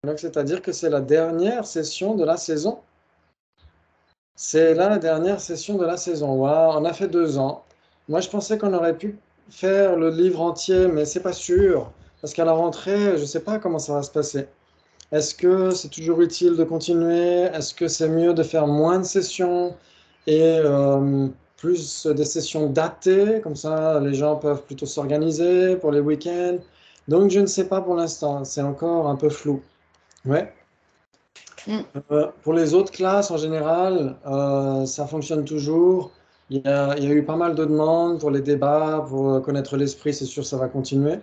Donc, c'est-à-dire que c'est la dernière session de la saison. C'est la dernière session de la saison. Voilà, on a fait 2 ans. Moi, je pensais qu'on aurait pu faire le livre entier, mais c'est pas sûr. Parce qu'à la rentrée, je ne sais pas comment ça va se passer. Est-ce que c'est toujours utile de continuer? Est-ce que c'est mieux de faire moins de sessions et plus des sessions datées? Comme ça, les gens peuvent plutôt s'organiser pour les week-ends. Donc, je ne sais pas pour l'instant. C'est encore un peu flou. Ouais. Mm. Pour les autres classes, en général, ça fonctionne toujours. Il y a eu pas mal de demandes pour les débats, pour connaître l'esprit, c'est sûr, ça va continuer.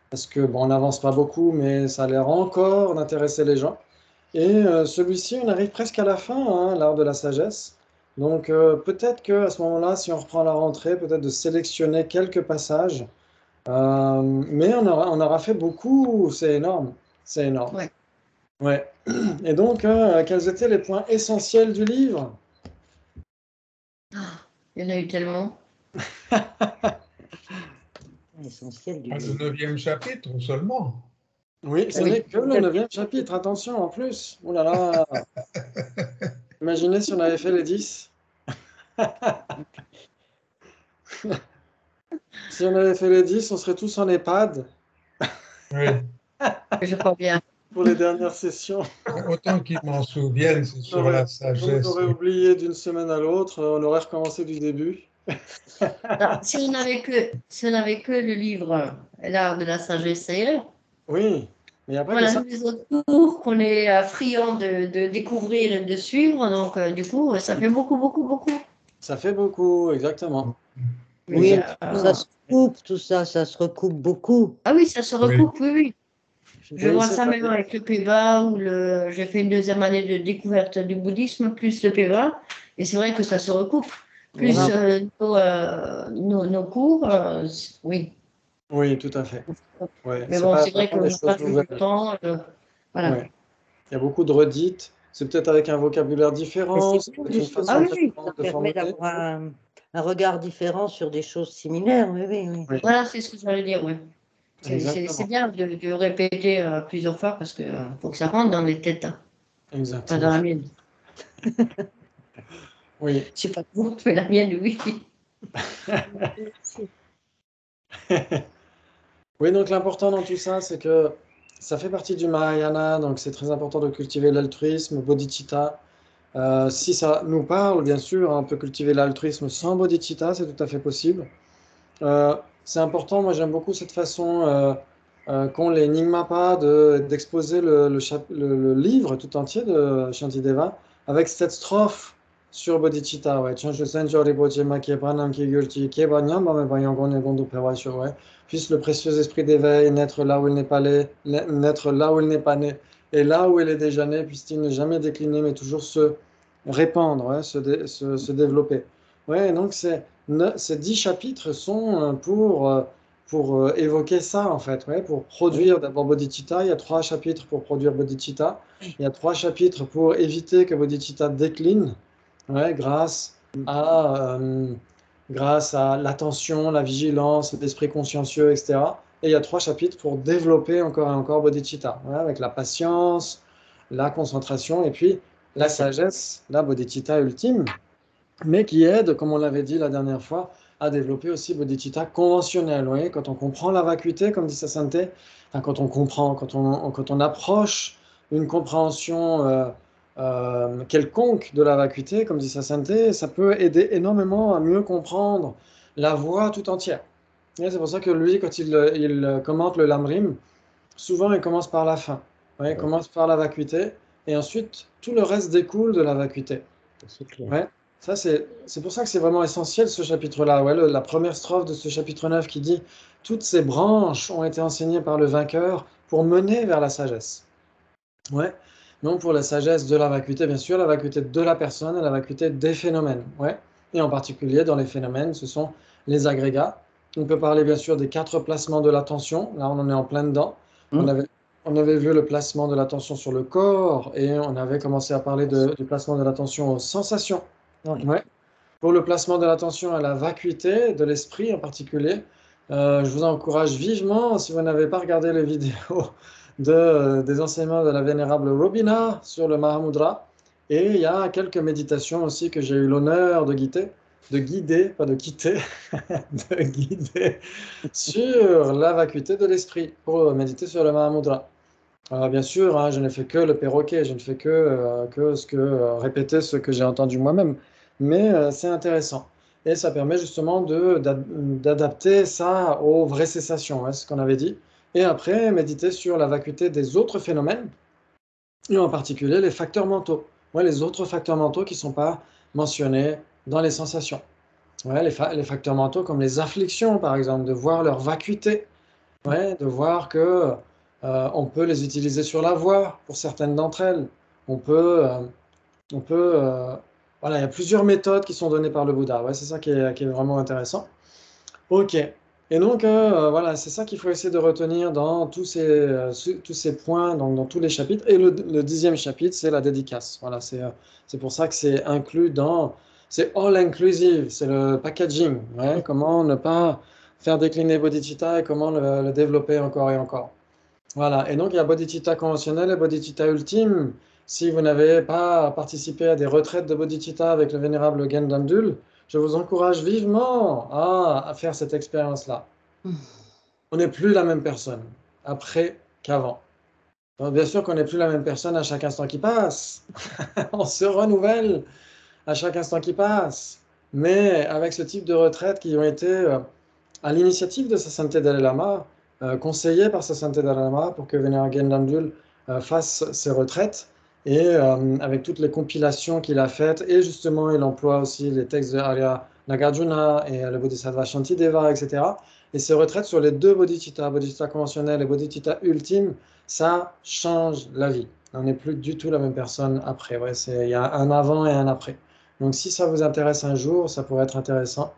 Parce que, bon, on n'avance pas beaucoup, mais ça a l'air encore d'intéresser les gens. Et celui-ci, on arrive presque à la fin, hein, l'art de la sagesse. Donc, peut-être qu'à ce moment-là, si on reprend la rentrée, peut-être de sélectionner quelques passages. Mais on aura fait beaucoup, c'est énorme. C'est énorme. Ouais. Ouais. Et donc, quels étaient les points essentiels du livre? Il y en a eu tellement. L'essentiel du Le livre. 9e chapitre seulement. Oui, ce Oui. n'est que le 9e chapitre, attention, en plus. Oh là là, imaginez si on avait fait les 10. Si on avait fait les 10, on serait tous en EHPAD Oui. Je crois bien. pour les dernières sessions. Autant qu'ils m'en souviennent, c'est sur aurait- la On sagesse. aurait oublié d'une semaine à l'autre, on aurait recommencé du début. Alors, si on avait que le livre L'art de la sagesse, ça irait. Oui, mais il n'y a pas que Voilà, ça. tous les autres cours qu'on est friand de découvrir et de suivre. Donc, du coup, ça fait beaucoup, beaucoup, beaucoup. Ça fait beaucoup, exactement. Mais, Oui, ça se coupe, tout ça, ça se recoupe beaucoup. ah oui, ça se recoupe, oui, oui. Je Oui, vois c'est ça vrai. même avec le PEVA, où j'ai fait une 2e année de découverte du bouddhisme, plus le PEVA, et c'est vrai que ça se recoupe. Plus Voilà. nos cours, oui. Oui, tout à fait. Ouais, Mais c'est bon, pas c'est vrai vraiment des qu'on choses passe du nouvelles. temps. Voilà. Ouais. Il y a beaucoup de redites. C'est peut-être avec un vocabulaire Mais différent, c'est c'est bien, peut-être une justement, Ah façon oui, oui. ça différente de permet formuler. d'avoir un regard différent sur des choses similaires, oui, oui, oui. Oui, Voilà, c'est ce que j'allais dire, oui. C'est exactement. bien de répéter plusieurs fois parce que faut que ça rentre dans les têtes, hein. Pas Exactement. dans la mienne. Oui. Je sais pas comment, mais la mienne, oui. Oui, donc l'important dans tout ça, c'est que ça fait partie du Mahayana, donc c'est très important de cultiver l'altruisme, bodhicitta. Si ça nous parle, bien sûr, hein, on peut cultiver l'altruisme sans bodhicitta, c'est tout à fait possible. C'est important, moi j'aime beaucoup cette façon qu'ont les Nyingmapa d'exposer le livre tout entier de Shantideva avec cette strophe sur bodhicitta. Ouais. Ouais. Puisse le précieux esprit d'éveil naître là où il n'est pas naître là où il n'est pas né, et là où il est déjà né, puisse-t-il ne jamais décliner, mais toujours se répandre, ouais, se développer. Ouais, donc ces 10 chapitres sont pour évoquer ça, en fait, ouais, pour produire d'abord bodhicitta. Il y a 3 chapitres pour produire bodhicitta. Il y a 3 chapitres pour éviter que bodhicitta décline, ouais, grâce à l'attention, la vigilance, l'esprit consciencieux, etc. Et il y a 3 chapitres pour développer encore et encore bodhicitta, ouais, avec la patience, la concentration et puis la sagesse, la bodhicitta ultime, mais qui aide, comme on l'avait dit la dernière fois, à développer aussi bodhicitta conventionnel. Vous voyez, quand on comprend la vacuité, comme dit Sasanté, enfin, quand on comprend, quand on approche une compréhension quelconque de la vacuité, comme dit Sasanté, ça peut aider énormément à mieux comprendre la voie tout entière. Et c'est pour ça que lui, quand il commente le Lamrim, souvent il commence par la fin. Ouais, il commence par la vacuité, et ensuite tout le reste découle de la vacuité. C'est clair. Ouais, ça c'est pour ça que c'est vraiment essentiel ce chapitre-là. Ouais, la première strophe de ce chapitre 9 qui dit toutes ces branches ont été enseignées par le vainqueur pour mener vers la sagesse. Ouais, donc pour la sagesse de la vacuité, bien sûr, la vacuité de la personne et la vacuité des phénomènes. Ouais, et en particulier dans les phénomènes, ce sont les agrégats. On peut parler bien sûr des 4 placements de l'attention. Là, on en est en plein dedans. On avait vu le placement de l'attention sur le corps et on avait commencé à parler du placement de l'attention aux sensations. Oui. Ouais. Pour le placement de l'attention à la vacuité de l'esprit en particulier, je vous encourage vivement, si vous n'avez pas regardé les vidéos des enseignements de la vénérable Robina sur le Mahamudra. Et il y a quelques méditations aussi que j'ai eu l'honneur de guider, pas de quitter, de guider sur la vacuité de l'esprit pour méditer sur le Mahamudra. Alors, bien sûr, hein, je ne fais que le perroquet, je ne fais répéter ce que j'ai entendu moi-même, mais c'est intéressant. Et ça permet justement d'adapter ça aux vraies cessations, hein, c'est ce qu'on avait dit. Et après, méditer sur la vacuité des autres phénomènes, et en particulier les facteurs mentaux. Ouais, les autres facteurs mentaux qui ne sont pas mentionnés dans les sensations. Ouais, les facteurs mentaux comme les afflictions, par exemple, de voir leur vacuité. Ouais, de voir que on peut les utiliser sur la voie pour certaines d'entre elles. On peut, euh, on peut voilà, il y a plusieurs méthodes qui sont données par le Bouddha. Ouais, c'est ça qui est vraiment intéressant. Ok. Et donc, voilà, c'est ça qu'il faut essayer de retenir dans tous ces points, donc dans tous les chapitres. Et le 10e chapitre, c'est la dédicace. Voilà, c'est pour ça que c'est inclus dans. C'est all inclusive, c'est le packaging. Ouais, comment ne pas faire décliner bodhicitta et comment le développer encore et encore. Voilà, et donc il y a bodhicitta conventionnel et bodhicitta ultime. Si vous n'avez pas participé à des retraites de bodhicitta avec le vénérable Gendamdul, je vous encourage vivement à faire cette expérience-là. On n'est plus la même personne après qu'avant. Donc, bien sûr qu'on n'est plus la même personne à chaque instant qui passe. On se renouvelle à chaque instant qui passe. Mais avec ce type de retraites qui ont été à l'initiative de sa sainteté Dalai Lama, conseillé par sa sainteté Dalai Lama pour que Vénérable Gendamdul fasse ses retraites, et avec toutes les compilations qu'il a faites, et justement il emploie aussi les textes de Arya Nagarjuna et le Bodhisattva Shantideva, etc. Et ces retraites sur les deux bodhicitta, bodhicitta conventionnel et bodhicitta ultime, ça change la vie. On n'est plus du tout la même personne après. Ouais, il y a un avant et un après. Donc si ça vous intéresse un jour, ça pourrait être intéressant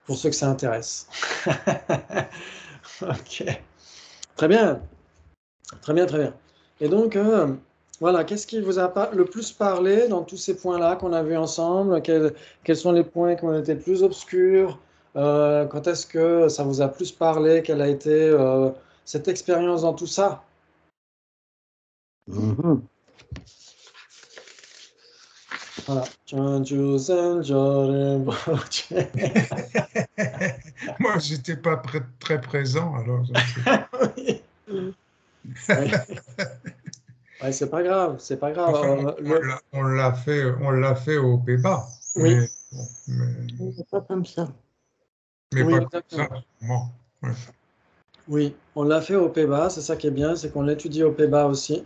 pour ceux que ça intéresse. Ok. Très bien. Très bien, très bien. Et donc, voilà, qu'est-ce qui vous a le plus parlé dans tous ces points-là qu'on a vus ensemble? Quels sont les points qui ont été plus obscurs? Quand est-ce que ça vous a plus parlé? Quelle a été cette expérience dans tout ça? Voilà. Moi, j'étais pas très présent, alors je ne sais pas. Oui. Ouais, c'est pas grave, c'est pas grave. Enfin, on l'a fait au Pays-Bas, Oui, mais, bon, Pas comme ça. mais oui, pas comme exactement. ça. Bon, ouais. Oui, on l'a fait au Pays-Bas, c'est ça qui est bien, c'est qu'on l'étudie au Pays-Bas aussi.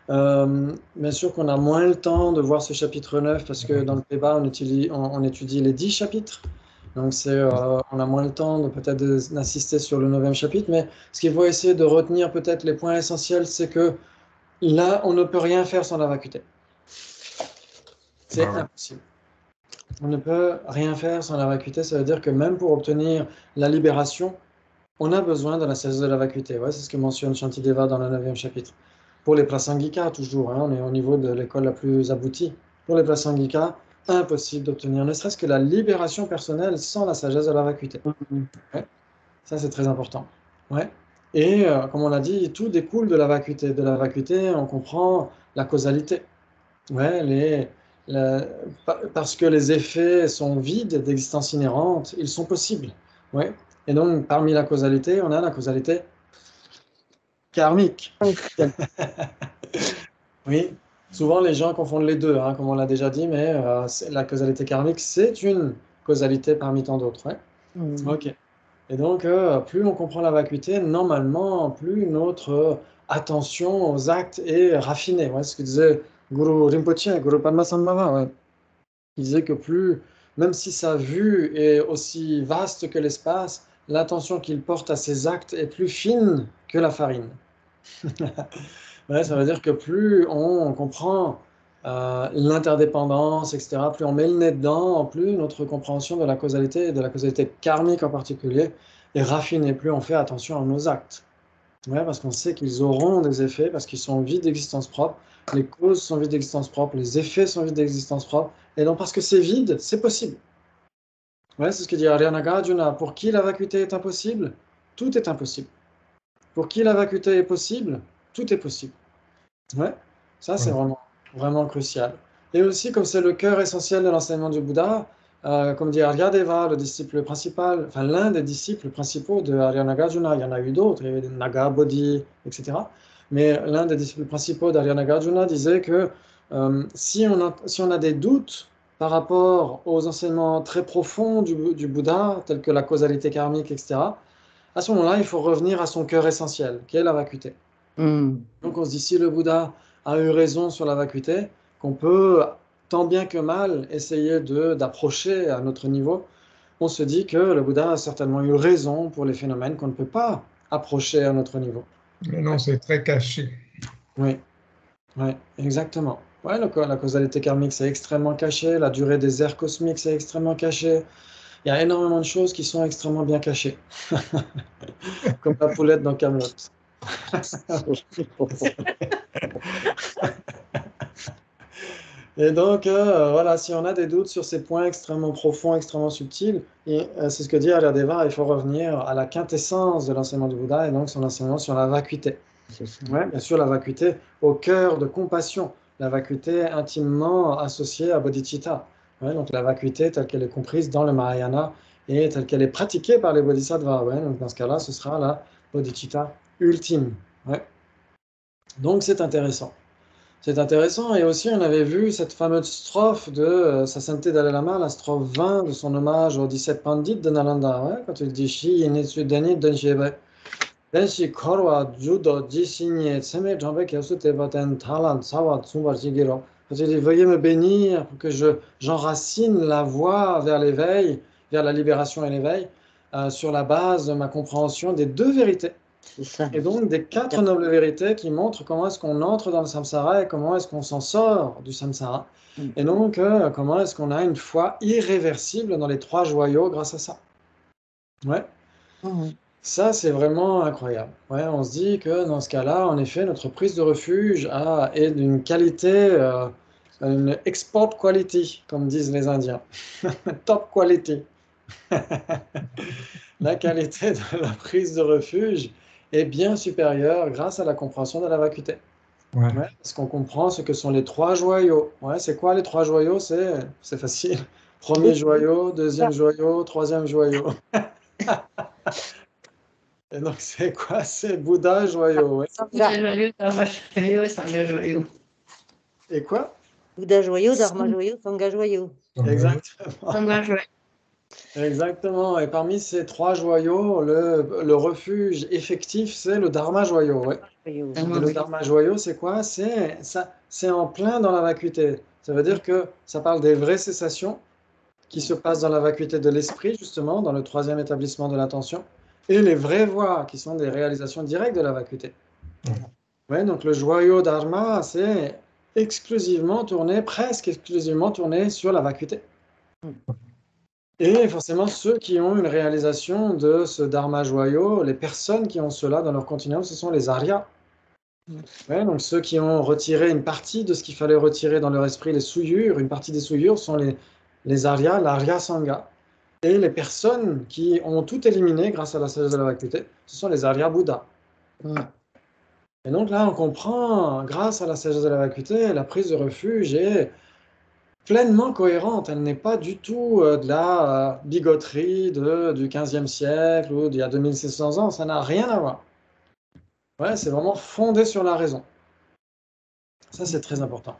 Bien sûr qu'on a moins le temps de voir ce chapitre 9 parce que dans le Pays-Bas, on étudie les 10 chapitres. Donc on a moins le temps de peut-être d'insister sur le 9e chapitre, mais ce qu'il faut essayer de retenir peut-être les points essentiels, c'est que là, on ne peut rien faire sans la vacuité. C'est Ah ouais. impossible. On ne peut rien faire sans la vacuité, ça veut dire que même pour obtenir la libération, on a besoin de la sagesse de la vacuité. Ouais, c'est ce que mentionne Shantideva dans le 9e chapitre. Pour les prasangika, toujours, hein, on est au niveau de l'école la plus aboutie. Pour les prasangika, impossible d'obtenir ne serait-ce que la libération personnelle sans la sagesse de la vacuité. Ouais, ça, c'est très important. Ouais. Et comme on l'a dit, tout découle de la vacuité. De la vacuité, on comprend la causalité. Ouais, parce que les effets sont vides d'existence inhérente, ils sont possibles. Ouais. Et donc, parmi la causalité, on a la causalité karmique. Oui, souvent les gens confondent les deux, hein, comme on l'a déjà dit, mais la causalité karmique, c'est une causalité parmi tant d'autres. Ouais. Ok. Et donc, plus on comprend la vacuité, normalement, plus notre attention aux actes est raffinée. Ouais, ce que disait Guru Rinpoche, Guru Padmasambhava. Ouais. Il disait que plus, même si sa vue est aussi vaste que l'espace, l'attention qu'il porte à ses actes est plus fine que la farine. Ouais, ça veut dire que plus on comprend l'interdépendance, etc., plus on met le nez dedans, plus notre compréhension de la causalité, et de la causalité karmique en particulier, est raffinée, plus on fait attention à nos actes. Ouais, parce qu'on sait qu'ils auront des effets, parce qu'ils sont vides d'existence propre, les causes sont vides d'existence propre, les effets sont vides d'existence propre, et donc parce que c'est vide, c'est possible. Ouais, c'est ce que dit Arya Nagarjuna. Pour qui la vacuité est impossible? Tout est impossible. Pour qui la vacuité est possible? tout est possible. Ouais, ça c'est Ouais. vraiment, vraiment crucial. Et aussi, comme c'est le cœur essentiel de l'enseignement du Bouddha, comme dit Aryadeva, le disciple principal, enfin l'un des disciples principaux de Arya Nagarjuna, il y en a eu d'autres, il y avait Naga Bodhi, etc. Mais l'un des disciples principaux d'Arya Nagarjuna disait que si on a des doutes par rapport aux enseignements très profonds du Bouddha, tels que la causalité karmique, etc., à ce moment-là, il faut revenir à son cœur essentiel, qui est la vacuité. Hmm. Donc on se dit, si le Bouddha a eu raison sur la vacuité, qu'on peut, tant bien que mal, essayer d'approcher à notre niveau, on se dit que le Bouddha a certainement eu raison pour les phénomènes qu'on ne peut pas approcher à notre niveau. Mais non, c'est très caché. Oui, oui, exactement. Ouais, la causalité karmique, c'est extrêmement caché, la durée des ères cosmiques, c'est extrêmement caché. Il y a énormément de choses qui sont extrêmement bien cachées, comme la poulette dans Camelot. Et donc, voilà, si on a des doutes sur ces points extrêmement profonds, extrêmement subtils, et c'est ce que dit Aryadeva, il faut revenir à la quintessence de l'enseignement du Bouddha, et donc son enseignement sur la vacuité. C'est ça. Ouais, bien sûr, la vacuité au cœur de compassion, la vacuité intimement associée à bodhicitta. Ouais, donc la vacuité telle qu'elle est comprise dans le Mahayana et telle qu'elle est pratiquée par les bodhisattvas. Ouais, donc dans ce cas-là, ce sera la bodhicitta ultime. Ouais. Donc c'est intéressant. C'est intéressant. Et aussi, on avait vu cette fameuse strophe de Sa Sainteté Dalai Lama, la strophe 20 de son hommage aux 17 pandits de Nalanda. Ouais, quand il dit Shi Inetsu Deni Denshebe. Denshi Korwa Judo Jishinye Tseme Jambe Kyosu Tebaten Talan Sawa Tsumbar Jigiro. Quand il dit Veuillez me bénir pour que j'enracine la voie vers l'éveil, vers la libération et l'éveil, sur la base de ma compréhension des deux vérités. C'est ça. Et donc des quatre nobles vérités qui montrent comment est-ce qu'on entre dans le samsara et comment est-ce qu'on s'en sort du samsara. Mm. Et donc comment est-ce qu'on a une foi irréversible dans les trois joyaux grâce à ça. Ouais, Mhm. ça c'est vraiment incroyable. Ouais, on se dit que dans ce cas-là, en effet, notre prise de refuge est d'une qualité, une export quality, comme disent les Indiens. Top quality. La qualité de la prise de refuge est bien supérieure grâce à la compréhension de la vacuité. Ouais. Ouais, parce qu'on comprend ce que sont les trois joyaux. Ouais, c'est quoi les trois joyaux? C'est facile. Premier joyau, deuxième joyau, troisième joyau. Et donc, c'est quoi? C'est Bouddha joyau. Ouais. Bouddha joyeux, Dharma joyeux, Sangha joyeux. Et quoi? Bouddha joyeux, Dharma joyeux, Sangha joyeux. Exactement. Sangha joyeux. Exactement. Et parmi ces trois joyaux, le refuge effectif, c'est le Dharma joyau. Ouais. Joyeux. Et Dharma le joyeux. dharma joyau, c'est quoi? C'est en plein dans la vacuité. Ça veut dire que ça parle des vraies cessations qui se passent dans la vacuité de l'esprit, justement, dans le troisième établissement de l'attention, et les vraies voies, qui sont des réalisations directes de la vacuité. Ouais, donc le joyau dharma, c'est exclusivement tourné, presque exclusivement tourné sur la vacuité. Et forcément, ceux qui ont une réalisation de ce dharma joyau, les personnes qui ont cela dans leur continuum, ce sont les Aryas. Ouais, donc ceux qui ont retiré une partie de ce qu'il fallait retirer dans leur esprit, les souillures, une partie des souillures sont les Aryas, l'Arya Sangha. Et les personnes qui ont tout éliminé grâce à la sagesse de la vacuité, ce sont les Arya Bouddha. Mm. Et donc là, on comprend, grâce à la sagesse de la vacuité, la prise de refuge est pleinement cohérente. Elle n'est pas du tout de la bigoterie du 15e siècle ou d'il y a 2600 ans. Ça n'a rien à voir. Ouais, c'est vraiment fondé sur la raison. Ça, c'est très important.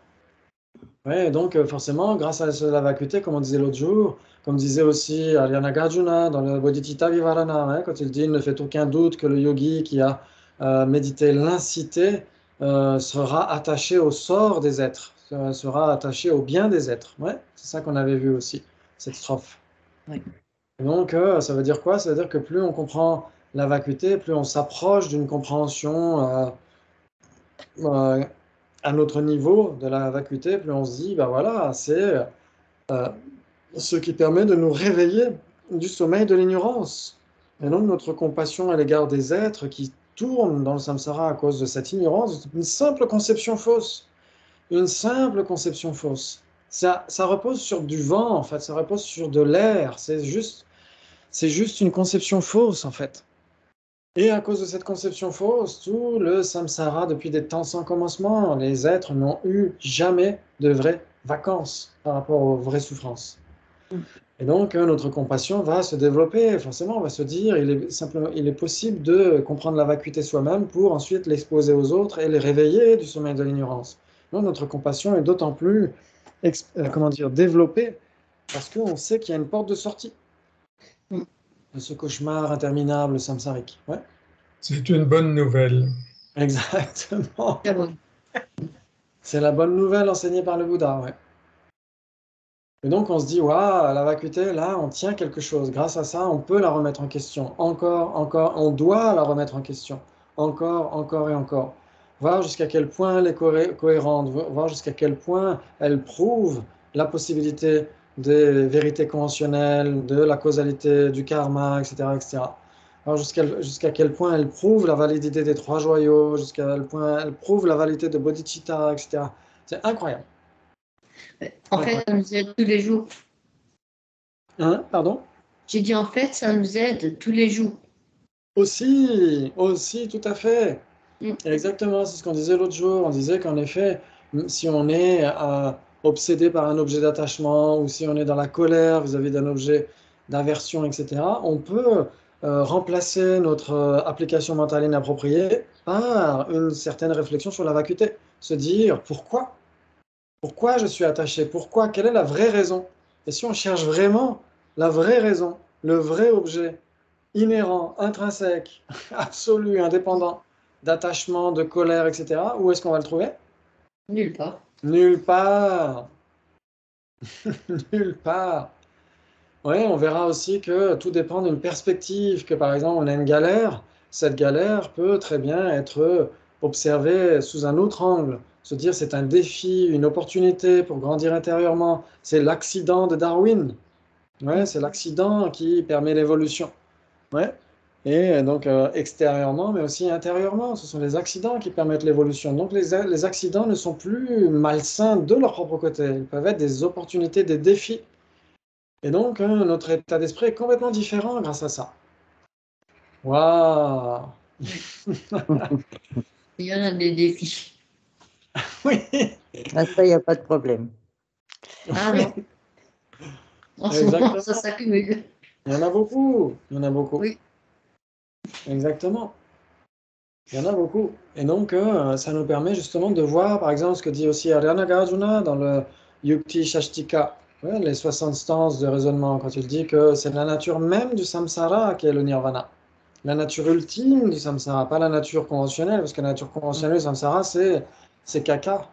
Ouais, donc forcément, grâce à la vacuité, comme on disait l'autre jour, comme disait aussi Arya Nagarjuna dans le Bodhicitta Vivarana, hein, quand il dit il ne fait aucun doute que le yogi qui a médité l'incité sera attaché au sort des êtres, sera attaché au bien des êtres. Ouais, c'est ça qu'on avait vu aussi, cette strophe. Oui. Et donc, ça veut dire quoi? Ça veut dire que plus on comprend la vacuité, plus on s'approche d'une compréhension euh, à notre niveau de la vacuité, plus on se dit, ben voilà, c'est ce qui permet de nous réveiller du sommeil de l'ignorance. Et donc notre compassion à l'égard des êtres qui tournent dans le samsara à cause de cette ignorance, une simple conception fausse. Une simple conception fausse. Ça repose sur du vent, en fait, ça repose sur de l'air. C'est juste une conception fausse, en fait. Et à cause de cette conception fausse, tout le samsara depuis des temps sans commencement, les êtres n'ont eu jamais de vraies vacances par rapport aux vraies souffrances. Et donc, notre compassion va se développer. Forcément, on va se dire, il est possible de comprendre la vacuité soi-même pour ensuite l'exposer aux autres et les réveiller du sommeil de l'ignorance. Donc, notre compassion est d'autant plus, comment dire, développée parce qu'on sait qu'il y a une porte de sortie de ce cauchemar interminable samsarique. Ouais, C'est une bonne nouvelle. exactement. Très bon. C'est la bonne nouvelle enseignée par le Bouddha. Ouais. Et donc, on se dit, waouh, la vacuité, là, on tient quelque chose. Grâce à ça, on peut la remettre en question. Encore, encore, on doit la remettre en question. Encore, encore et encore. Voir jusqu'à quel point elle est cohérente, voir jusqu'à quel point elle prouve la possibilité des vérités conventionnelles, de la causalité, du karma, etc., etc. Voir jusqu'à quel point elle prouve la validité des trois joyaux, jusqu'à quel point elle prouve la validité de bodhicitta, etc. C'est incroyable. En fait, ça nous aide tous les jours. Hein, pardon? J'ai dit en fait, ça nous aide tous les jours. Aussi, aussi, tout à fait. Mm. Exactement, c'est ce qu'on disait l'autre jour. On disait qu'en effet, si on est obsédé par un objet d'attachement ou si on est dans la colère vis-à-vis d'un objet d'aversion, etc., on peut remplacer notre application mentale inappropriée par une certaine réflexion sur la vacuité. Se dire pourquoi? Pourquoi je suis attaché? Pourquoi? Quelle est la vraie raison? Et si on cherche vraiment la vraie raison, le vrai objet, inhérent, intrinsèque, absolu, indépendant, d'attachement, de colère, etc., où est-ce qu'on va le trouver? Nulle part. Nulle part. Nulle part. Oui, on verra aussi que tout dépend d'une perspective, que par exemple on a une galère, cette galère peut très bien être observée sous un autre angle, se dire c'est un défi, une opportunité pour grandir intérieurement, c'est l'accident de Darwin, ouais, c'est l'accident qui permet l'évolution. Ouais. Et donc extérieurement, mais aussi intérieurement, ce sont les accidents qui permettent l'évolution. Donc les accidents ne sont plus malsains de leur propre côté, ils peuvent être des opportunités, des défis. Et donc notre état d'esprit est complètement différent grâce à ça. Waouh! Il y en a des défis. Oui, Ah, ça, il n'y a pas de problème. Ah oui, non, en ce moment, exactement. ça s'accumule. Il y en a beaucoup, il y en a beaucoup. Oui. Exactement. Il y en a beaucoup. Et donc, ça nous permet justement de voir, par exemple, ce que dit aussi Ariana Nagarjuna dans le Yukti Shastika, ouais, les 60 stances de raisonnement, quand il dit que c'est la nature même du samsara qui est le nirvana. La nature ultime du samsara, pas la nature conventionnelle, parce que la nature conventionnelle du samsara, c'est caca,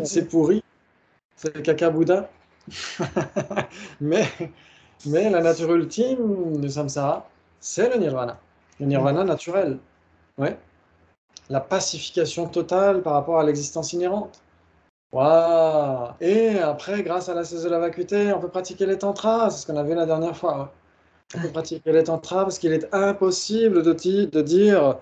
c'est pourri, c'est le caca Bouddha. Mais, mais la nature ultime du samsara, c'est le nirvana naturel. Ouais. La pacification totale par rapport à l'existence inhérente. Waouh! Et après, grâce à la cesse de la vacuité, on peut pratiquer les tantras, c'est ce qu'on a vu la dernière fois. Ouais. On peut pratiquer les tantras parce qu'il est impossible de dire,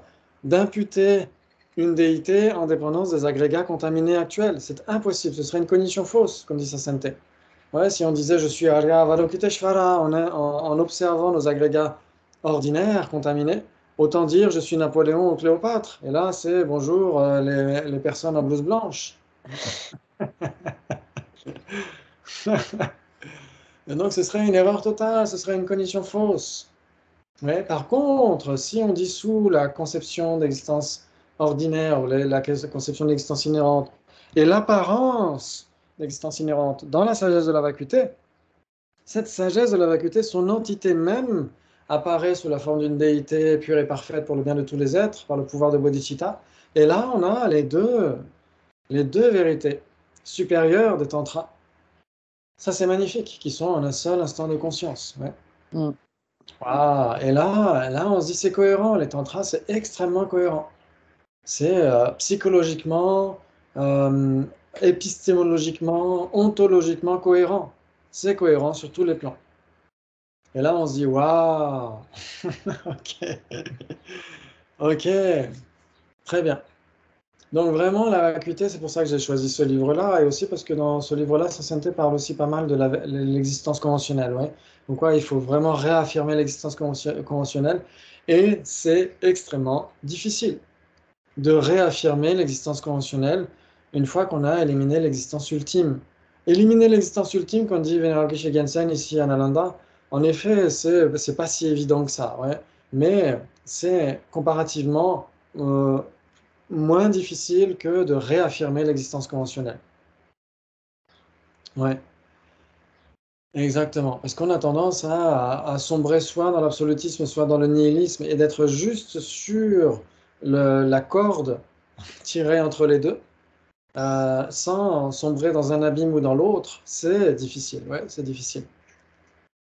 d'imputer une déité en dépendance des agrégats contaminés actuels. C'est impossible, ce serait une cognition fausse, comme dit sa sainteté. Ouais, si on disait je suis Arya Avalokiteshvara en observant nos agrégats ordinaires contaminés, autant dire je suis Napoléon ou Cléopâtre. Et là, c'est bonjour les personnes en blouse blanche. Et donc, ce serait une erreur totale, ce serait une cognition fausse. Ouais, par contre, si on dissout la conception d'existence ordinaire ou la conception d'existence inhérente et l'apparence d'existence inhérente dans la sagesse de la vacuité, cette sagesse de la vacuité, son entité même, apparaît sous la forme d'une déité pure et parfaite pour le bien de tous les êtres, par le pouvoir de Bodhicitta. Et là, on a les deux vérités supérieures des tantras. Ça, c'est magnifique, qui sont en un seul instant de conscience. Ouais. Mm. Ah, et là, on se dit c'est cohérent. Les tantras, c'est extrêmement cohérent. C'est psychologiquement, euh, épistémologiquement, ontologiquement cohérent. C'est cohérent sur tous les plans. Et là, on se dit, waouh, ok, ok, très bien. Donc vraiment, la vacuité, c'est pour ça que j'ai choisi ce livre-là, et aussi parce que dans ce livre-là, Sainte parle aussi pas mal de l'existence conventionnelle. Ouais. Donc ouais, il faut vraiment réaffirmer l'existence conventionnelle, Et c'est extrêmement difficile de réaffirmer l'existence conventionnelle une fois qu'on a éliminé l'existence ultime. Éliminer l'existence ultime, comme dit Venerable Geshe Gensen ici à Nalanda, en effet, c'est pas si évident que ça, ouais. Mais c'est comparativement moins difficile que de réaffirmer l'existence conventionnelle. Ouais, exactement. Parce qu'on a tendance à sombrer soit dans l'absolutisme, soit dans le nihilisme, et d'être juste sur la corde tirée entre les deux, sans sombrer dans un abîme ou dans l'autre, c'est difficile. Ouais, c'est difficile.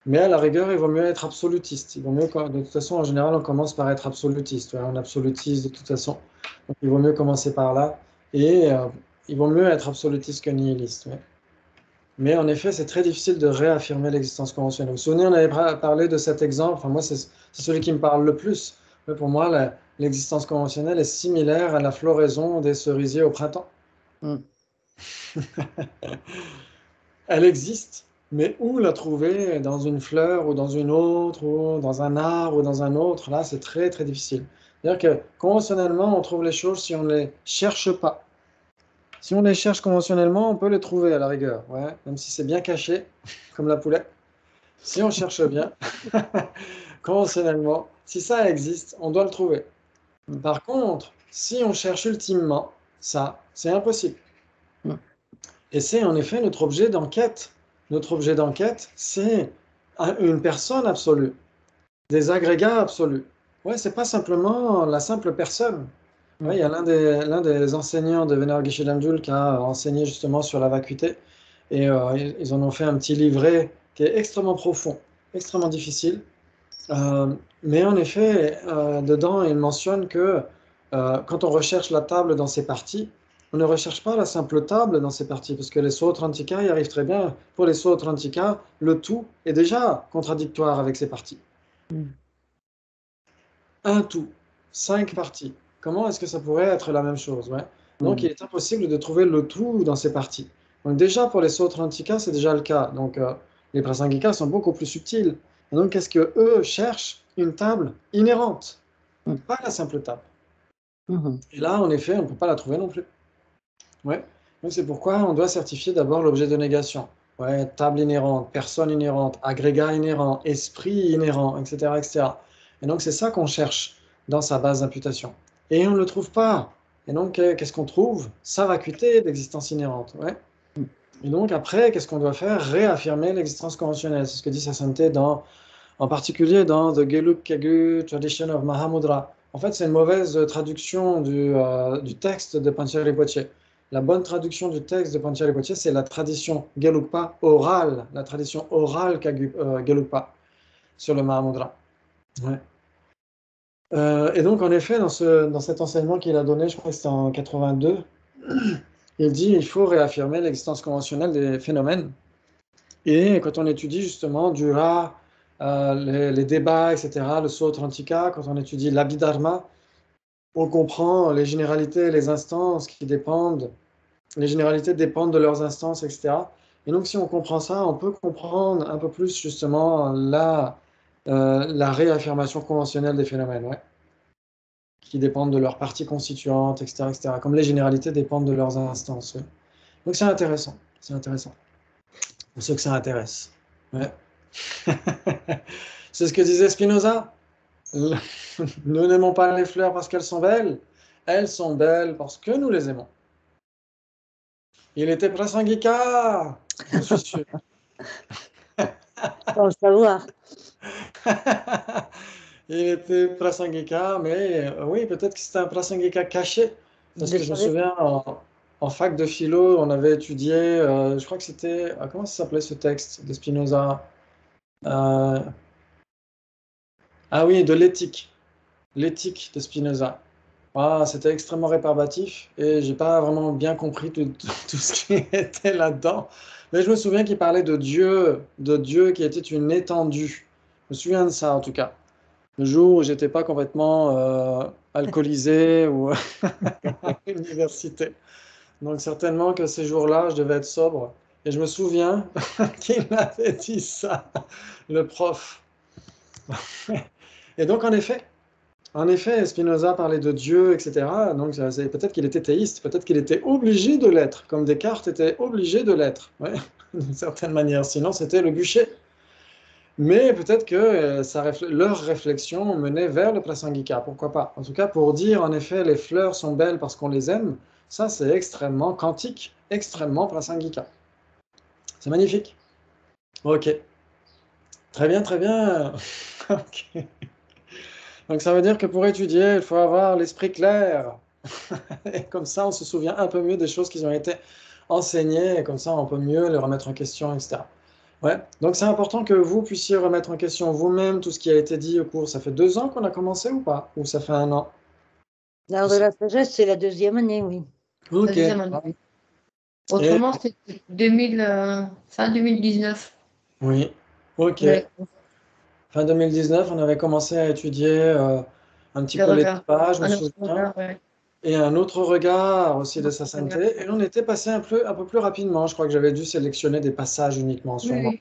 Mais à la rigueur, il vaut mieux être absolutiste. Il vaut mieux, de toute façon, en général, on commence par être absolutiste. Ouais, on absolutise de toute façon. Donc, il vaut mieux commencer par là. Et il vaut mieux être absolutiste que nihiliste. Ouais. Mais en effet, c'est très difficile de réaffirmer l'existence conventionnelle. Vous vous souvenez, on avait parlé de cet exemple. Enfin, moi, c'est celui qui me parle le plus. Mais pour moi, l'existence conventionnelle est similaire à la floraison des cerisiers au printemps. Mm. Elle existe, mais où la trouver? Dans une fleur ou dans une autre, ou dans un arbre ou dans un autre? Là, c'est très, très difficile. C'est-à-dire que conventionnellement, on trouve les choses si on ne les cherche pas. Si on les cherche conventionnellement, on peut les trouver à la rigueur, ouais, même si c'est bien caché, comme la poulette. Si on cherche bien, conventionnellement, si ça existe, on doit le trouver. Par contre, si on cherche ultimement, ça, c'est impossible. Mm. Et c'est en effet notre objet d'enquête. Notre objet d'enquête, c'est une personne absolue, des agrégats absolus. Ouais, c'est pas simplement la simple personne. Ouais, il y a l'un des enseignants de Venerable Geshe Damdul qui a enseigné justement sur la vacuité. Et ils en ont fait un petit livret qui est extrêmement profond, extrêmement difficile. Mais en effet, dedans, il mentionne que quand on recherche la table dans ses parties, on ne recherche pas la simple table dans ses parties, parce que les Sotrantika y arrivent très bien. Pour les Sotrantika, le tout est déjà contradictoire avec ses parties. Un tout, 5 parties. Comment est-ce que ça pourrait être la même chose, ouais? Donc, il est impossible de trouver le tout dans ces parties. Donc, déjà, pour les Sotrantika, c'est déjà le cas. Donc, les Prasangikas sont beaucoup plus subtils. Et donc, qu'est-ce que eux cherchent? Une table inhérente, pas la simple table. Et là, en effet, on ne peut pas la trouver non plus. Ouais. Donc, c'est pourquoi on doit certifier d'abord l'objet de négation. Ouais, table inhérente, personne inhérente, agrégat inhérent, esprit inhérent, etc., etc. Et donc, c'est ça qu'on cherche dans sa base d'imputation. Et on ne le trouve pas. Et donc, qu'est-ce qu'on trouve? Sa vacuité d'existence inhérente. Ouais. Et donc, après, qu'est-ce qu'on doit faire? Réaffirmer l'existence conventionnelle. C'est ce que dit Sasanté en particulier dans The Geluk Kegu Tradition of Mahamudra. En fait, c'est une mauvaise traduction du texte de Panchali Rinpoche. La bonne traduction du texte de Panchali Rinpoche, c'est la tradition Gelugpa orale, la tradition orale Gelugpa sur le Mahamudra. Ouais. Et donc, en effet, dans cet enseignement qu'il a donné, je crois que c'était en 82, il dit qu'il faut réaffirmer l'existence conventionnelle des phénomènes. Et quand on étudie justement du Ra, les débats, etc., le Sotrantika, quand on étudie l'Abhidharma, on comprend les généralités, les instances qui dépendent, les généralités dépendent de leurs instances, etc. Et donc, si on comprend ça, on peut comprendre un peu plus justement la réaffirmation conventionnelle des phénomènes, ouais, qui dépendent de leurs parties constituantes, etc., etc., comme les généralités dépendent de leurs instances. Ouais. Donc, c'est intéressant, pour ceux que ça intéresse. Ouais. C'est ce que disait Spinoza. Nous n'aimons pas les fleurs parce qu'elles sont belles parce que nous les aimons. Il était Prasangika, je suis sûr. Sans le savoir. Il était Prasangika, mais oui, peut-être que c'était un Prasangika caché. Parce que je me souviens, en fac de philo, on avait étudié, je crois que c'était, comment ça s'appelait ce texte de Spinoza? Ah oui, de l'éthique. L'éthique de Spinoza. Ah, c'était extrêmement rébarbatif et j'ai pas vraiment bien compris tout ce qui était là-dedans. Mais je me souviens qu'il parlait de Dieu qui était une étendue. Je me souviens de ça en tout cas. Le jour où j'étais pas complètement alcoolisé ou à l'université. Donc certainement que ces jours-là, je devais être sobre. Et je me souviens qu'il avait dit ça, le prof. Et donc en effet, En effet, Spinoza parlait de Dieu, etc. Donc, peut-être qu'il était théiste, peut-être qu'il était obligé de l'être, comme Descartes était obligé de l'être, ouais, d'une certaine manière. Sinon, c'était le bûcher. Mais peut-être que leur réflexion menait vers le Prasangika, pourquoi pas. En tout cas, pour dire, en effet, les fleurs sont belles parce qu'on les aime, ça, c'est extrêmement quantique, extrêmement Prasangika. C'est magnifique. Ok. Très bien, très bien. Ok. Donc ça veut dire que pour étudier, il faut avoir l'esprit clair. Et comme ça, on se souvient un peu mieux des choses qui ont été enseignées, et comme ça, on peut mieux les remettre en question, etc. Ouais. Donc c'est important que vous puissiez remettre en question vous-même tout ce qui a été dit au cours. Ça fait 2 ans qu'on a commencé ou pas? Ou ça fait 1 an? L'art de la sagesse, c'est la 2e année, oui. La Ok. deuxième année. Et, Autrement, c'était fin 2019. oui. Ok. Ouais, Fin 2019, on avait commencé à étudier un petit le peu les regard. pages, je me Un autre souviens. regard, ouais. Et un autre regard aussi Un de autre sa regard. sainteté. Et on était passé un peu plus rapidement. Je crois que j'avais dû sélectionner des passages uniquement, sûrement.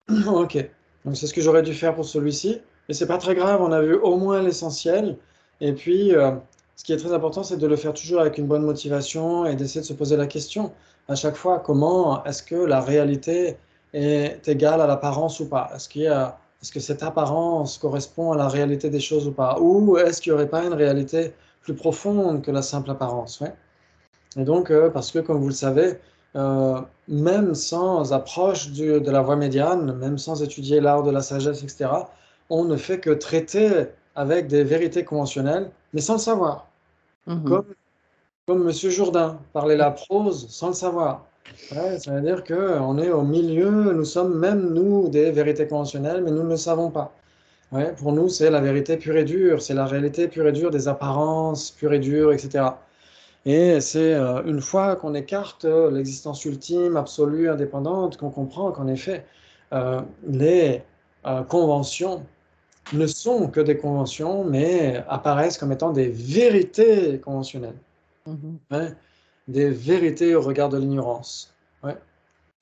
Oui, Ok. Donc c'est ce que j'aurais dû faire pour celui-ci. Mais c'est pas très grave, on a vu au moins l'essentiel. Et puis, ce qui est très important, c'est de le faire toujours avec une bonne motivation et d'essayer de se poser la question à chaque fois, comment est-ce que la réalité est égale à l'apparence ou pas? Est-ce que cette apparence correspond à la réalité des choses ou pas? Ou est-ce qu'il n'y aurait pas une réalité plus profonde que la simple apparence? Ouais. Et donc, parce que comme vous le savez, euh, même sans approche de la voie médiane, même sans étudier l'art de la sagesse, etc., on ne fait que traiter avec des vérités conventionnelles, mais sans le savoir. Comme, Mhm. comme Monsieur Jourdain parlait la prose sans le savoir. Ouais, ça veut dire qu'on est au milieu, nous sommes même nous des vérités conventionnelles, mais nous ne le savons pas. Ouais, pour nous, c'est la vérité pure et dure, c'est la réalité pure et dure des apparences pure et dure, etc. Et c'est une fois qu'on écarte l'existence ultime, absolue, indépendante, qu'on comprend qu'en effet, les conventions ne sont que des conventions, mais apparaissent comme étant des vérités conventionnelles, Mhm. ouais, des vérités au regard de l'ignorance. Ouais.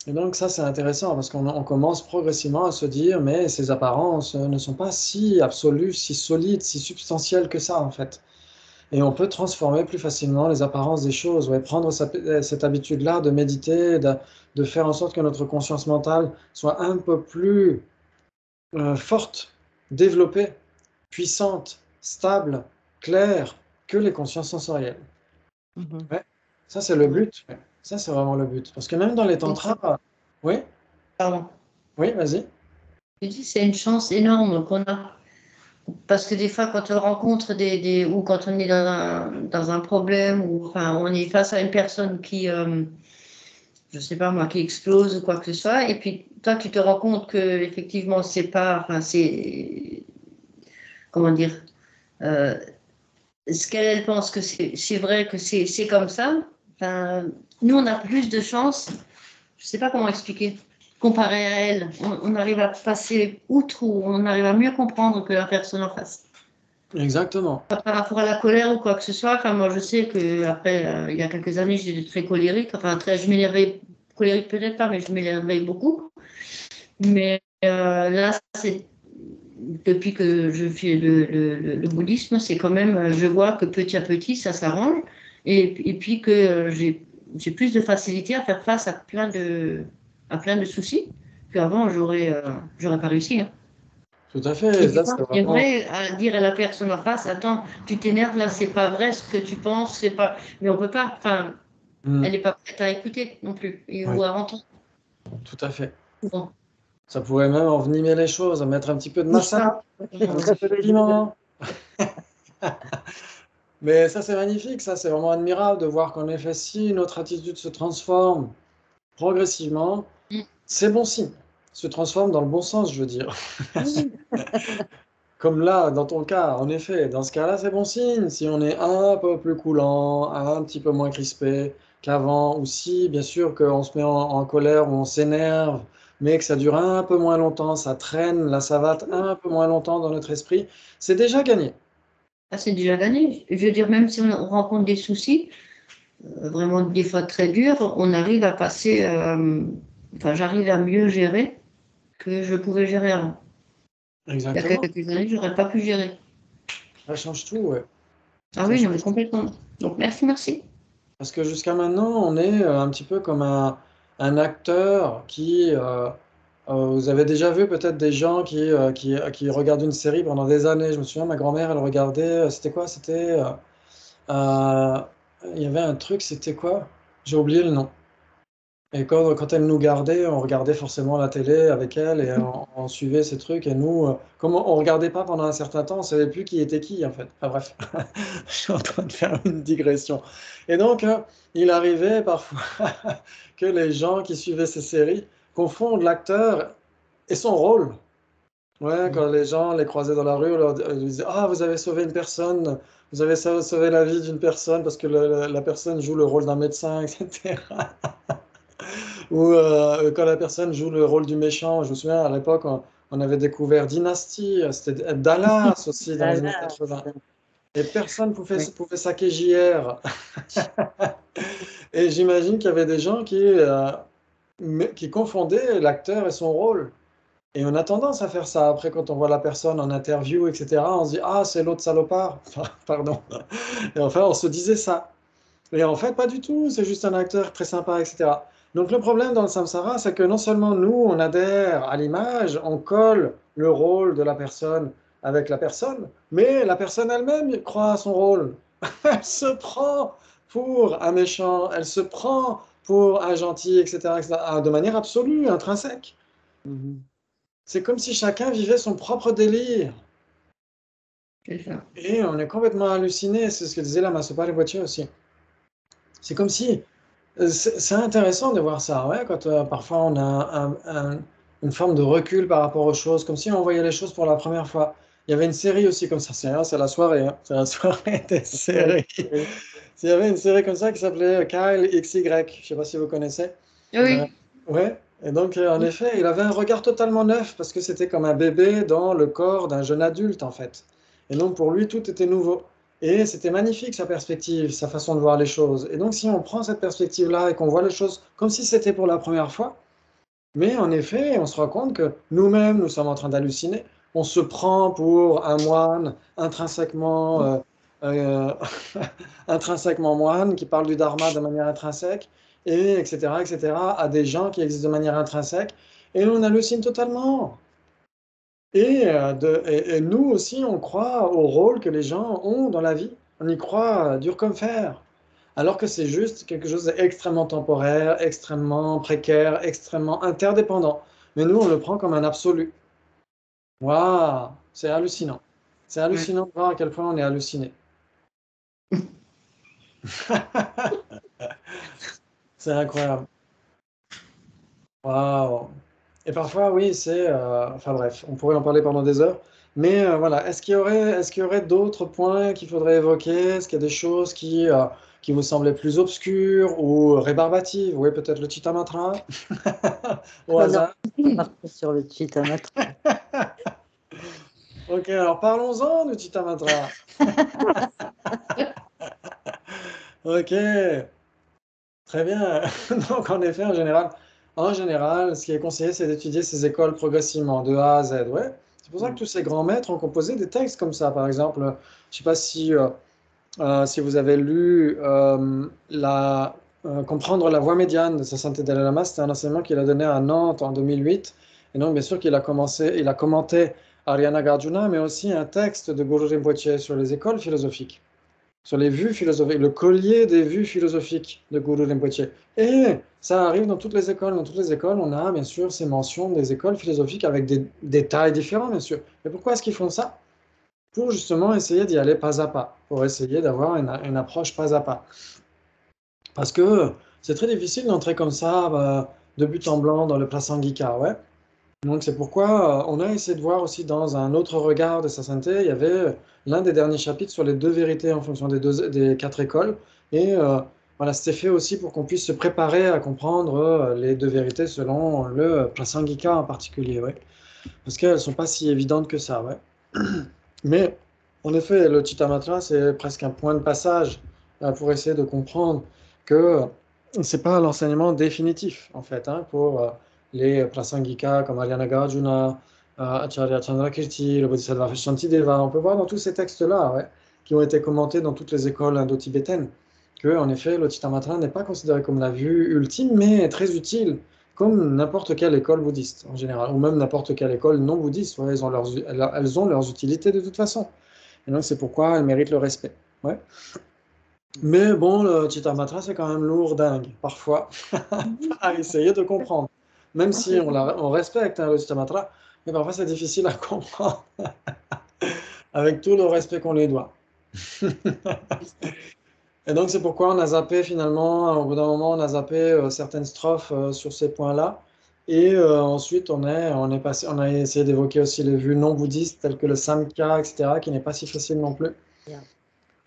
Et donc ça, c'est intéressant parce qu'on commence progressivement à se dire, mais ces apparences ne sont pas si absolues, si solides, si substantielles que ça, en fait. Et on peut transformer plus facilement les apparences des choses, ouais, prendre cette habitude-là de méditer, de faire en sorte que notre conscience mentale soit un peu plus forte, développée, puissante, stable, claire que les consciences sensorielles. Mhm. Ouais. Ça, c'est le but. Ouais. Ça, c'est vraiment le but. Parce que même dans les tantras, oui, pardon. oui, vas-y. Je dis, c'est une chance énorme qu'on a. Parce que des fois, quand on rencontre ou quand on est dans un problème, ou enfin, on est face à une personne qui, je sais pas moi, qui explose ou quoi que ce soit, et puis toi, tu te rends compte que effectivement, c'est pas, enfin, c'est, comment dire, euh, ce qu'elle pense que c'est vrai que c'est comme ça. Enfin, nous, on a plus de chance. Je sais pas comment expliquer. Comparé à elle, on arrive à passer outre ou on arrive à mieux comprendre que la personne en face. Exactement. Par rapport à la colère ou quoi que ce soit, enfin, moi je sais que après il y a quelques années, j'étais très colérique, enfin très, je m'énervais, colérique peut-être pas, mais je m'énervais beaucoup. Mais là, c'est depuis que je fais le bouddhisme, c'est quand même, je vois que petit à petit, ça s'arrange, et puis que j'ai plus de facilité à faire face à plein de soucis qu'avant, j'aurais pas réussi. Hein. Tout à Et fait. des Ça, fois, c'est c'est vraiment. vrai à dire à la personne en face, attends, tu t'énerves là, c'est pas vrai ce que tu penses, c'est pas. Mais on peut pas, enfin, elle Hmm. n'est pas prête à écouter non plus, Oui, ou à entendre. tout à fait. Bon, Ça pourrait même envenimer les choses, mettre un petit peu de tout massage, ça. un petit peu de piment. Mais ça, c'est magnifique, ça, c'est vraiment admirable de voir qu'en effet, si notre attitude se transforme progressivement, c'est bon signe. Se transforme dans le bon sens, je veux dire. Comme là, dans ton cas, en effet, dans ce cas-là, c'est bon signe. Si on est un peu plus coulant, un petit peu moins crispé qu'avant, ou si, bien sûr, qu'on se met en colère ou on s'énerve, mais que ça dure un peu moins longtemps, ça traîne la savate un peu moins longtemps dans notre esprit, c'est déjà gagné. Ah, c'est déjà gagné. Je veux dire, même si on rencontre des soucis, vraiment des fois très durs, on arrive à passer, enfin, j'arrive à mieux gérer que je pouvais gérer avant. Il y a Exactement. quelques années, j'aurais pas pu gérer. Ça change tout, ouais. Ah Ça oui, non, change mais complètement. Donc, merci. Parce que jusqu'à maintenant, on est un petit peu comme un acteur qui... vous avez déjà vu peut-être des gens qui regardent une série pendant des années. Je me souviens, ma grand-mère, elle regardait... c'était quoi? Euh, il y avait un truc, c'était quoi? J'ai oublié le nom. Et quand elle nous gardait, on regardait forcément la télé avec elle et on suivait ces trucs. Et nous, comme on regardait pas pendant un certain temps, on savait plus qui était qui en fait. Enfin bref, je suis en train de faire une digression. Et donc, il arrivait parfois que les gens qui suivaient ces séries confondent l'acteur et son rôle. Ouais, quand les gens les croisaient dans la rue, ils disaient, ah, vous avez sauvé une personne, vous avez sauvé la vie d'une personne parce que la personne joue le rôle d'un médecin, etc. Ou quand la personne joue le rôle du méchant. Je me souviens, à l'époque, on avait découvert Dynasty, c'était Dallas aussi dans les années Voilà. 80. Et personne Oui. pouvait saquer JR. Et j'imagine qu'il y avait des gens qui confondaient l'acteur et son rôle. Et on a tendance à faire ça. Après, quand on voit la personne en interview, etc., on se dit, ah, c'est l'autre salopard. Enfin, pardon. Et enfin, on se disait ça. Et en fait, pas du tout, c'est juste un acteur très sympa, etc. Donc le problème dans le samsara, c'est que non seulement nous, on adhère à l'image, on colle le rôle de la personne avec la personne, mais la personne elle-même croit à son rôle. Elle se prend pour un méchant, elle se prend pour un gentil, etc., etc., de manière absolue, intrinsèque. Mhm. C'est comme si chacun vivait son propre délire. C'est ça. Et on est complètement halluciné, c'est ce que disait la Masopa Rinpoche aussi. C'est comme si c'est intéressant de voir ça, ouais, quand parfois on a une forme de recul par rapport aux choses, comme si on voyait les choses pour la première fois. Il y avait une série aussi comme ça, c'est la soirée, hein, c'est la soirée des séries. Il y avait une série comme ça qui s'appelait Kyle XY, je ne sais pas si vous connaissez. Euh, Oui. ouais, et donc en effet, il avait un regard totalement neuf parce que c'était comme un bébé dans le corps d'un jeune adulte en fait. Et donc pour lui, tout était nouveau. Et c'était magnifique sa perspective, sa façon de voir les choses. Et donc si on prend cette perspective-là et qu'on voit les choses comme si c'était pour la première fois, mais en effet, on se rend compte que nous-mêmes, nous sommes en train d'halluciner. On se prend pour un moine euh, intrinsèquement moine, qui parle du dharma de manière intrinsèque, et etc., etc., à des gens qui existent de manière intrinsèque, et on hallucine totalement. Et nous aussi, on croit au rôle que les gens ont dans la vie. On y croit dur comme fer. Alors que c'est juste quelque chose d'extrêmement temporaire, extrêmement précaire, extrêmement interdépendant. Mais nous, on le prend comme un absolu. Waouh, c'est hallucinant. C'est Ouais. hallucinant de voir à quel point on est halluciné. C'est incroyable. Waouh. Et parfois, oui, enfin bref, on pourrait en parler pendant des heures. Mais voilà, est-ce qu'il y aurait d'autres points qu'il faudrait évoquer? Est-ce qu'il y a des choses qui vous semblaient plus obscures ou rébarbatives? Oui, peut-être le Chitta Mantra, au Oh non, hasard. on va partir sur le Chitamatra. Ok, alors parlons-en du Chitta Mantra. Ok, très bien. Donc, en effet, en général, ce qui est conseillé, c'est d'étudier ces écoles progressivement, de A à Z. Ouais. C'est pour ça que tous ces grands maîtres ont composé des textes comme ça. Par exemple, je ne sais pas si vous avez lu Comprendre la voie médiane de Sa Sainteté Dalai Lama. C'était un enseignement qu'il a donné à Nantes en 2008. Et donc, bien sûr, il a commenté Ariana Garjuna, mais aussi un texte de Guru Rinpoche sur les écoles philosophiques, sur les vues philosophiques, le collier des vues philosophiques de Guru Rinpoche. Et ça arrive dans toutes les écoles. Dans toutes les écoles, on a bien sûr ces mentions des écoles philosophiques avec des détails différents, bien sûr. Mais pourquoi est-ce qu'ils font ça? Pour justement essayer d'y aller pas à pas, pour essayer d'avoir une approche pas à pas. Parce que c'est très difficile d'entrer comme ça, de but en blanc, dans le Prasangika, ouais. Donc c'est pourquoi on a essayé de voir aussi dans un autre regard de sa sainteté, il y avait l'un des derniers chapitres sur les deux vérités en fonction des quatre écoles. Et voilà, c'était fait aussi pour qu'on puisse se préparer à comprendre les deux vérités selon le Prasangika en particulier, ouais. Parce qu'elles ne sont pas si évidentes que ça, ouais. Mais en effet, le Chittamatra, c'est presque un point de passage pour essayer de comprendre que c'est pas l'enseignement définitif, en fait, hein, pour les Prasangika comme Ariana Garjuna, Acharya Chandrakirti, le Bodhisattva Shantideva. On peut voir dans tous ces textes-là, ouais, qui ont été commentés dans toutes les écoles indo-tibétaines, que, en effet, le Chittamatra n'est pas considéré comme la vue ultime, mais très utile, comme n'importe quelle école bouddhiste, en général, ou même n'importe quelle école non bouddhiste. Ouais, elles ont leurs utilités de toute façon. Et donc, c'est pourquoi elles méritent le respect. Ouais. Mais bon, le Chittamatra, c'est quand même lourdingue, parfois, à essayer de comprendre. Même si on respecte le Chittamatra, mais parfois c'est difficile à comprendre, avec tout le respect qu'on lui doit. Et donc c'est pourquoi on a zappé finalement, au bout d'un moment, on a zappé certaines strophes sur ces points-là. Et ensuite, on a essayé d'évoquer aussi les vues non bouddhistes, telles que le Samkhya, etc., qui n'est pas si facile non plus, Bien.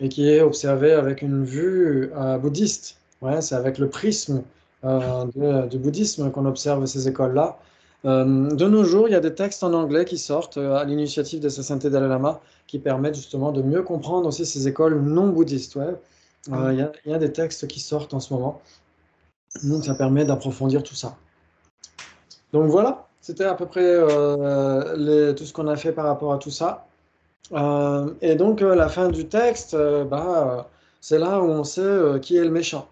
et qui est observé avec une vue bouddhiste. Ouais, c'est avec le prisme du bouddhisme qu'on observe ces écoles-là. De nos jours, il y a des textes en anglais qui sortent à l'initiative de Sa Sainteté Dalai Lama qui permettent justement de mieux comprendre aussi ces écoles non bouddhistes. Ouais. Il y a des textes qui sortent en ce moment. Donc ça permet d'approfondir tout ça. Donc voilà, c'était à peu près tout ce qu'on a fait par rapport à tout ça. Et donc la fin du texte, c'est là où on sait qui est le méchant.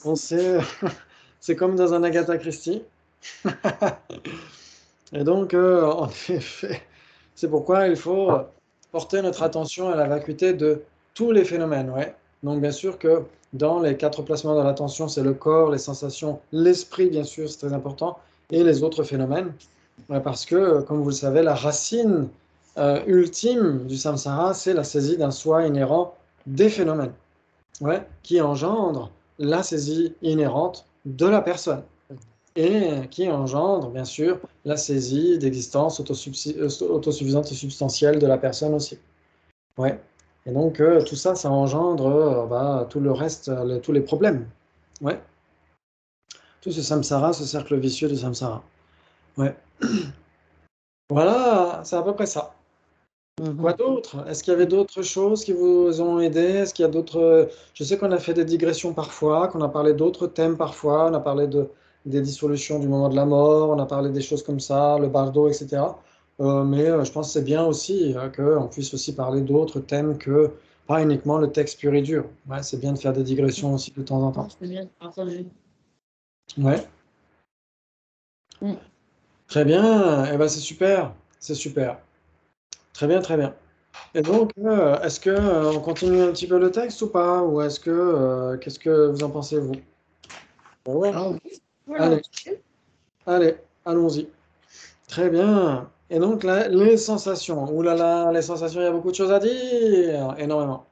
On sait, c'est comme dans un Agatha Christie. Et donc, en effet, c'est pourquoi il faut porter notre attention à la vacuité de tous les phénomènes. Ouais. Donc, bien sûr que dans les 4 placements de l'attention, c'est le corps, les sensations, l'esprit, bien sûr, c'est très important, et les autres phénomènes. Ouais, parce que, comme vous le savez, la racine ultime du samsara, c'est la saisie d'un soi inhérent des phénomènes, ouais, qui engendre la saisie inhérente de la personne et qui engendre, bien sûr, la saisie d'existence autosuffisante et substantielle de la personne aussi. Ouais. Et donc, tout ça, ça engendre tout le reste, tous les problèmes. Ouais. Tout ce samsara, ce cercle vicieux du samsara. Ouais. Voilà, c'est à peu près ça. Quoi d'autre? Est-ce qu'il y avait d'autres choses qui vous ont aidé? Est-ce qu'il y a d'autres... Je sais qu'on a fait des digressions parfois, qu'on a parlé d'autres thèmes parfois, on a parlé des dissolutions du moment de la mort, on a parlé des choses comme ça, le bardo, etc. Mais je pense que c'est bien aussi qu'on puisse aussi parler d'autres thèmes que pas uniquement le texte pur et dur. Ouais, c'est bien de faire des digressions aussi de temps en temps. C'est bien entendu. Ouais, Mm. très bien. Eh ben, c'est super, c'est super. Très bien, très bien. Et donc, est-ce que on continue un petit peu le texte ou pas? Ou est-ce que qu'est-ce que vous en pensez, vous? Ouais. Ah, Allez, allez, allons-y. Très bien. Et donc là, les sensations. Ouh là là, les sensations, il y a beaucoup de choses à dire. Énormément.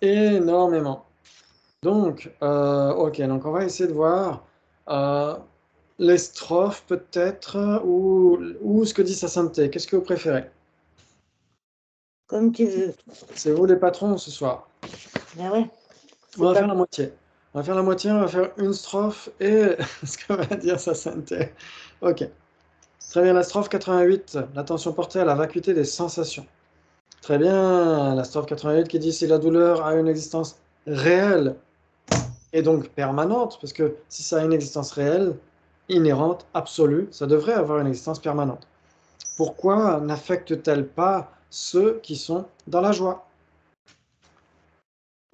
Énormément. Donc, ok, donc on va essayer de voir euh, les strophes peut-être ou ce que dit sa sainteté. Qu'est-ce que vous préférez? Comme tu veux. C'est vous les patrons ce soir. Ben ouais. On va C'est faire pas... la moitié. On va faire la moitié, on va faire une strophe et ce que va dire sa sainteté. Ok. Très bien, la strophe 88, l'attention portée à la vacuité des sensations. Très bien, la strophe 88 qui dit si la douleur a une existence réelle et donc permanente, parce que si ça a une existence réelle, inhérente, absolue, ça devrait avoir une existence permanente. Pourquoi n'affecte-t-elle pas ceux qui sont dans la joie?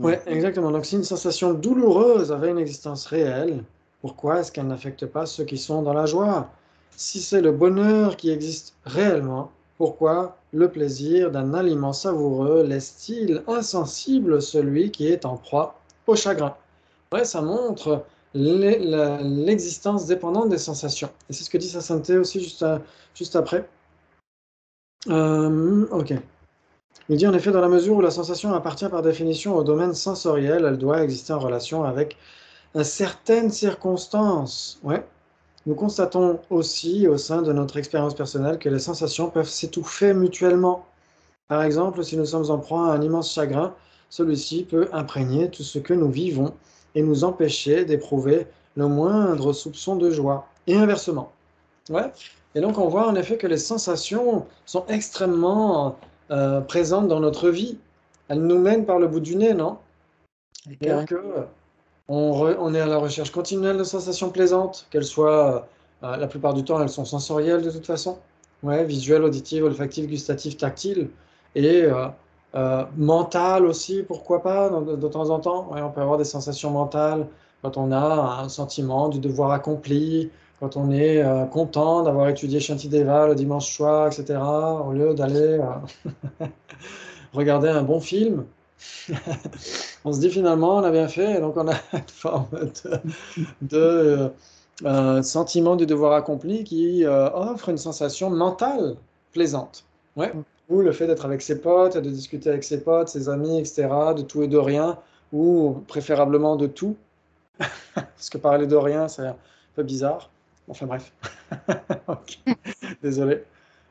Oui, exactement. Donc, si une sensation douloureuse avait une existence réelle, pourquoi est-ce qu'elle n'affecte pas ceux qui sont dans la joie? Si c'est le bonheur qui existe réellement, pourquoi le plaisir d'un aliment savoureux laisse-t-il insensible celui qui est en proie au chagrin? Ouais, ça montre l'existence dépendante des sensations. Et c'est ce que dit sa sainteté aussi juste après. Ok. Il dit en effet, dans la mesure où la sensation appartient par définition au domaine sensoriel, elle doit exister en relation avec certaines circonstances. Ouais. Nous constatons aussi au sein de notre expérience personnelle que les sensations peuvent s'étouffer mutuellement. Par exemple, si nous sommes en proie à un immense chagrin, celui-ci peut imprégner tout ce que nous vivons et nous empêcher d'éprouver le moindre soupçon de joie. Et inversement. Ouais. Et donc on voit en effet que les sensations sont extrêmement présentes dans notre vie. Elles nous mènent par le bout du nez, non? C'est-à-dire que On est à la recherche continuelle de sensations plaisantes, qu'elles soient, la plupart du temps, elles sont sensorielles de toute façon. Ouais, visuelles, auditives, olfactives, gustatives, tactiles. Et mentales aussi, pourquoi pas, de temps en temps. Ouais, on peut avoir des sensations mentales quand on a un sentiment du devoir accompli, quand on est content d'avoir étudié Shantideva le dimanche soir, etc., au lieu d'aller regarder un bon film. On se dit finalement, on a bien fait, et donc on a une forme de sentiment du devoir accompli qui offre une sensation mentale plaisante. Ouais. Ou le fait d'être avec ses potes, de discuter avec ses potes, ses amis, etc., de tout et de rien, ou préférablement de tout, parce que parler de rien, c'est un peu bizarre. Enfin bref. Ok. Désolé.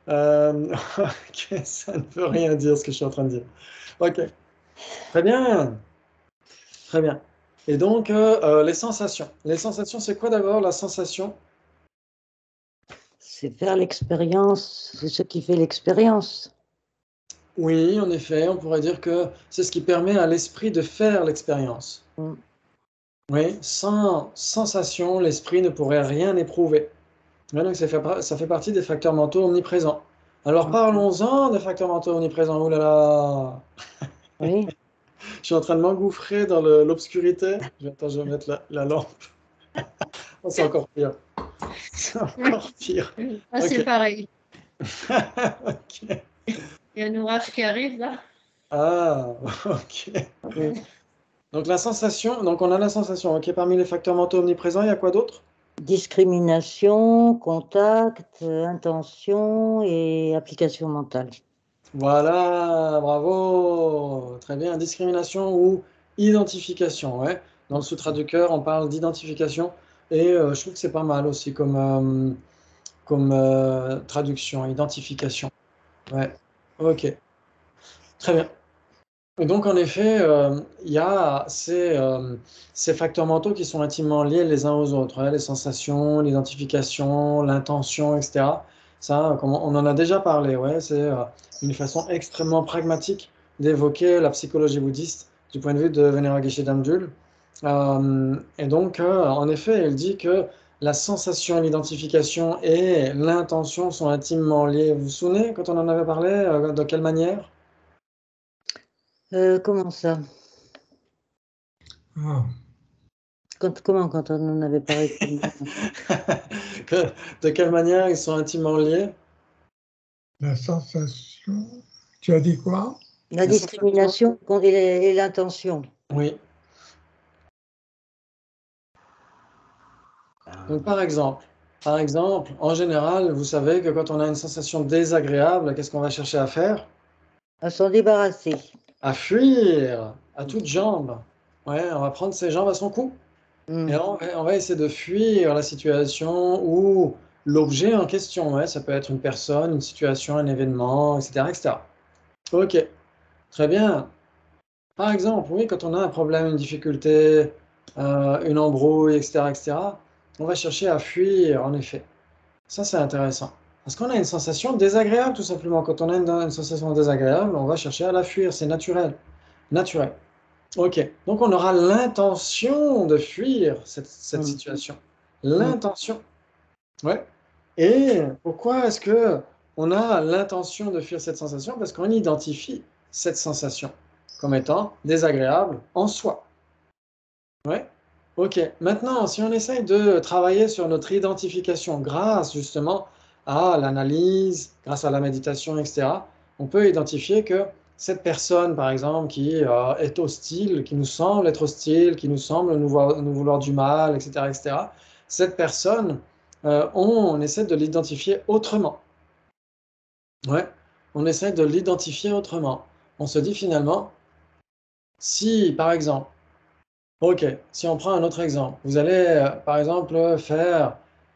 Ok, ça ne veut rien dire ce que je suis en train de dire. Ok, très bien. Très bien. Et donc, les sensations. Les sensations, c'est quoi d'abord la sensation? C'est faire l'expérience, c'est ce qui fait l'expérience. Oui, en effet, on pourrait dire que c'est ce qui permet à l'esprit de faire l'expérience. Mm. Oui, sans sensation, l'esprit ne pourrait rien éprouver. Ouais, donc ça fait partie des facteurs mentaux omniprésents. Alors parlons-en des facteurs mentaux omniprésents. Ouh là là, Oui. je suis en train de m'engouffrer dans l'obscurité. Attends, je vais mettre la lampe. Oh, c'est encore pire. C'est encore pire. Ah, c'est Ok. pareil. Ok. Il y a un orage qui arrive là. Ah, ok. Mm. Donc la sensation, donc on a la sensation, ok, parmi les facteurs mentaux omniprésents, il y a quoi d'autre? Discrimination, contact, intention et application mentale. Voilà, bravo, très bien, discrimination ou identification, ouais. Dans le Sutra du cœur, on parle d'identification et je trouve que c'est pas mal aussi comme traduction, identification. Ouais, ok, très bien. Et donc, en effet, il y a ces facteurs mentaux qui sont intimement liés les uns aux autres, hein, les sensations, l'identification, l'intention, etc. Ça, comme on en a déjà parlé, ouais, c'est une façon extrêmement pragmatique d'évoquer la psychologie bouddhiste du point de vue de Venerable Geshe Damdul. Et donc, en effet, il dit que la sensation, l'identification et l'intention sont intimement liés. Vous vous souvenez quand on en avait parlé, de quelle manière? Comment ça? Ah, Comment quand on en avait parlé? De quelle manière ils sont intimement liés? la sensation. Tu as dit quoi? La La sensation. discrimination et l'intention. Oui. Donc par exemple, en général, vous savez que quand on a une sensation désagréable, qu'est-ce qu'on va chercher à faire? À s'en débarrasser. À fuir, à toutes jambes. Ouais, on va prendre ses jambes à son cou. Et Mm. on va essayer de fuir la situation ou l'objet en question. Ouais, ça peut être une personne, une situation, un événement, etc., etc. Ok, très bien. Par exemple, oui, quand on a un problème, une difficulté, une embrouille, etc., etc., on va chercher à fuir, en effet. Ça, c'est intéressant. Parce qu'on a une sensation désagréable, tout simplement. Quand on a une sensation désagréable, on va chercher à la fuir. C'est naturel. Naturel. OK. Donc, on aura l'intention de fuir cette Mm. situation. Mm. L'intention. Ouais. Et pourquoi est-ce que on a l'intention de fuir cette sensation? Parce qu'on identifie cette sensation comme étant désagréable en soi. Ouais. Ok. Maintenant, si on essaye de travailler sur notre identification grâce justement à l'analyse, grâce à la méditation, etc., on peut identifier que cette personne, par exemple, qui est hostile, qui nous semble être hostile, qui nous semble nous vouloir du mal, etc., etc., cette personne, on essaie de l'identifier autrement. Ouais. On essaie de l'identifier autrement. On se dit finalement, si, par exemple, ok, si on prend un autre exemple, vous allez par exemple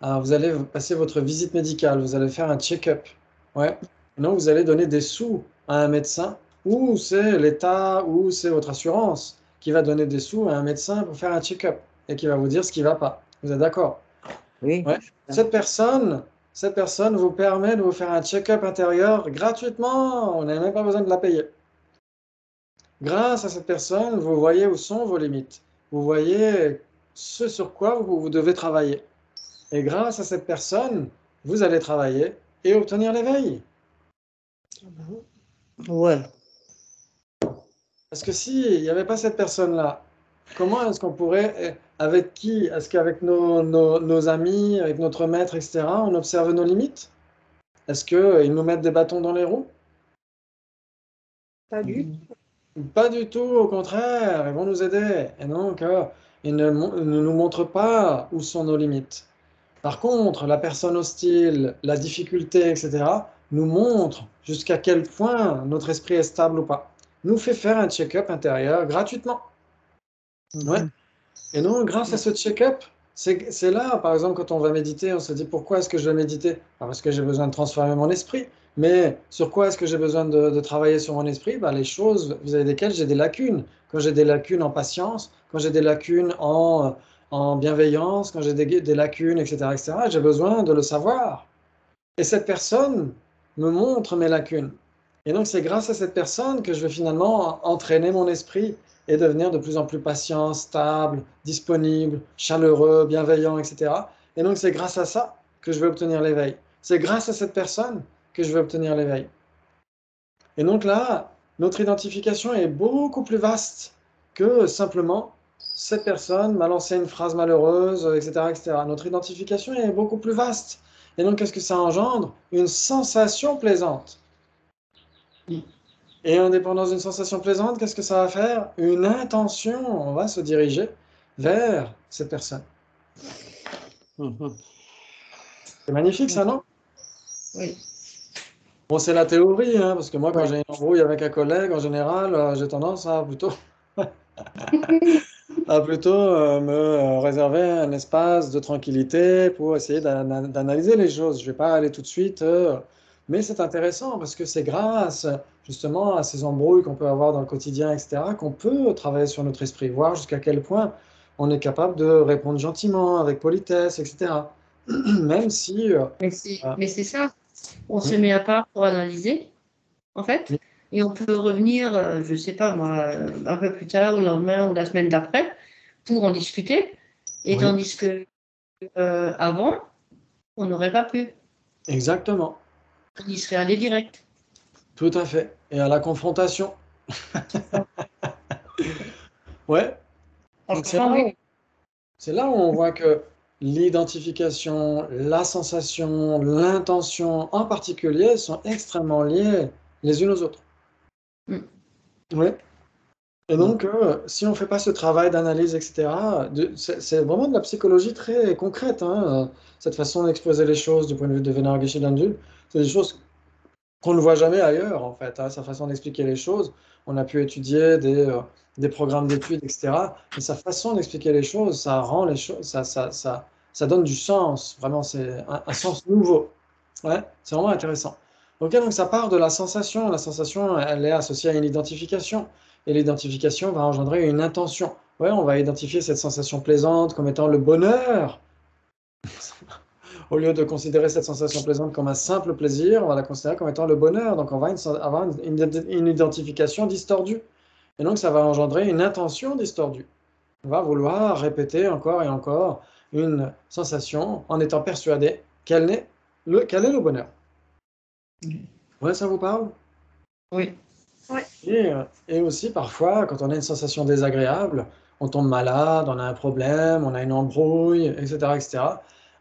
vous allez passer votre visite médicale, vous allez faire un check-up, ouais. Donc vous allez donner des sous à un médecin, ou c'est l'État, ou c'est votre assurance qui va donner des sous à un médecin pour faire un check-up et qui va vous dire ce qui ne va pas. Vous êtes d'accord? Oui. Ouais. Cette personne vous permet de vous faire un check-up intérieur gratuitement, on n'a même pas besoin de la payer. Grâce à cette personne, vous voyez où sont vos limites. vous voyez ce sur quoi vous devez travailler. Et grâce à cette personne, vous allez travailler et obtenir l'éveil. Ouais. Parce que s'il n'y avait pas cette personne-là, comment est-ce qu'on pourrait, avec qui? Est-ce qu'avec nos amis, avec notre maître, etc., on observe nos limites? Est-ce qu'ils nous mettent des bâtons dans les roues? Pas du tout. Pas du tout, au contraire, ils vont nous aider. Et donc, ils ne nous montrent pas où sont nos limites. Par contre, la personne hostile, la difficulté, etc., nous montre jusqu'à quel point notre esprit est stable ou pas. Nous fait faire un check-up intérieur gratuitement. Ouais. Et donc, grâce à ce check-up, c'est là, par exemple, quand on va méditer, on se dit pourquoi est-ce que je vais méditer? Parce que j'ai besoin de transformer mon esprit. Mais sur quoi est-ce que j'ai besoin de travailler sur mon esprit? Les choses vis-à-vis desquelles j'ai des lacunes. Quand j'ai des lacunes en patience, quand j'ai des lacunes en bienveillance, quand j'ai des lacunes, etc., etc., j'ai besoin de le savoir. Et cette personne me montre mes lacunes. Et donc, c'est grâce à cette personne que je vais finalement entraîner mon esprit et devenir de plus en plus patient, stable, disponible, chaleureux, bienveillant, etc. Et donc, c'est grâce à ça que je vais obtenir l'éveil. C'est grâce à cette personne que je vais obtenir l'éveil. Et donc là, notre identification est beaucoup plus vaste que simplement cette personne m'a lancé une phrase malheureuse, etc., etc. Notre identification est beaucoup plus vaste. Et donc, qu'est-ce que ça engendre? Une sensation plaisante. Et en dépendance d'une sensation plaisante, qu'est-ce que ça va faire? Une intention, on va se diriger vers cette personne. C'est magnifique ça, non? Oui. Bon, c'est la théorie, hein, parce que moi, quand j'ai une embrouille avec un collègue, en général, j'ai tendance à plutôt me réserver un espace de tranquillité pour essayer d'analyser les choses. Je ne vais pas aller tout de suite, mais c'est intéressant parce que c'est grâce justement à ces embrouilles qu'on peut avoir dans le quotidien, etc., qu'on peut travailler sur notre esprit, voir jusqu'à quel point on est capable de répondre gentiment, avec politesse, etc. Même si... Mais c'est ça. On se met à part pour analyser, en fait, et on peut revenir, je ne sais pas moi, un peu plus tard, ou le lendemain, ou la semaine d'après, pour en discuter. Et Oui. tandis que avant, on n'aurait pas pu. Exactement, On y serait allé direct. tout à fait. Et à la confrontation. Ouais. Donc Franchement, c'est là où on voit que l'identification, la sensation, l'intention en particulier sont extrêmement liées les unes aux autres. Mm. Oui. Et donc, si on ne fait pas ce travail d'analyse, etc., c'est vraiment de la psychologie très concrète, hein, cette façon d'exposer les choses du point de vue de Vener Geshe-Dandul. C'est des choses qu'on ne voit jamais ailleurs, en fait, hein, sa façon d'expliquer les choses. On a pu étudier des programmes d'études, etc. Mais sa façon d'expliquer les choses, ça rend les choses, ça donne du sens. Vraiment, c'est un sens nouveau. Ouais, c'est vraiment intéressant. Ok, donc ça part de la sensation. La sensation, elle est associée à une identification. Et l'identification va engendrer une intention. Ouais, on va identifier cette sensation plaisante comme étant le bonheur. Au lieu de considérer cette sensation plaisante comme un simple plaisir, on va la considérer comme étant le bonheur. Donc on va avoir une identification distordue. Et donc ça va engendrer une intention distordue. On va vouloir répéter encore et encore une sensation en étant persuadé quel est le bonheur. Ouais, ça vous parle? oui. Et aussi parfois, quand on a une sensation désagréable, on tombe malade, on a un problème, on a une embrouille, etc., etc.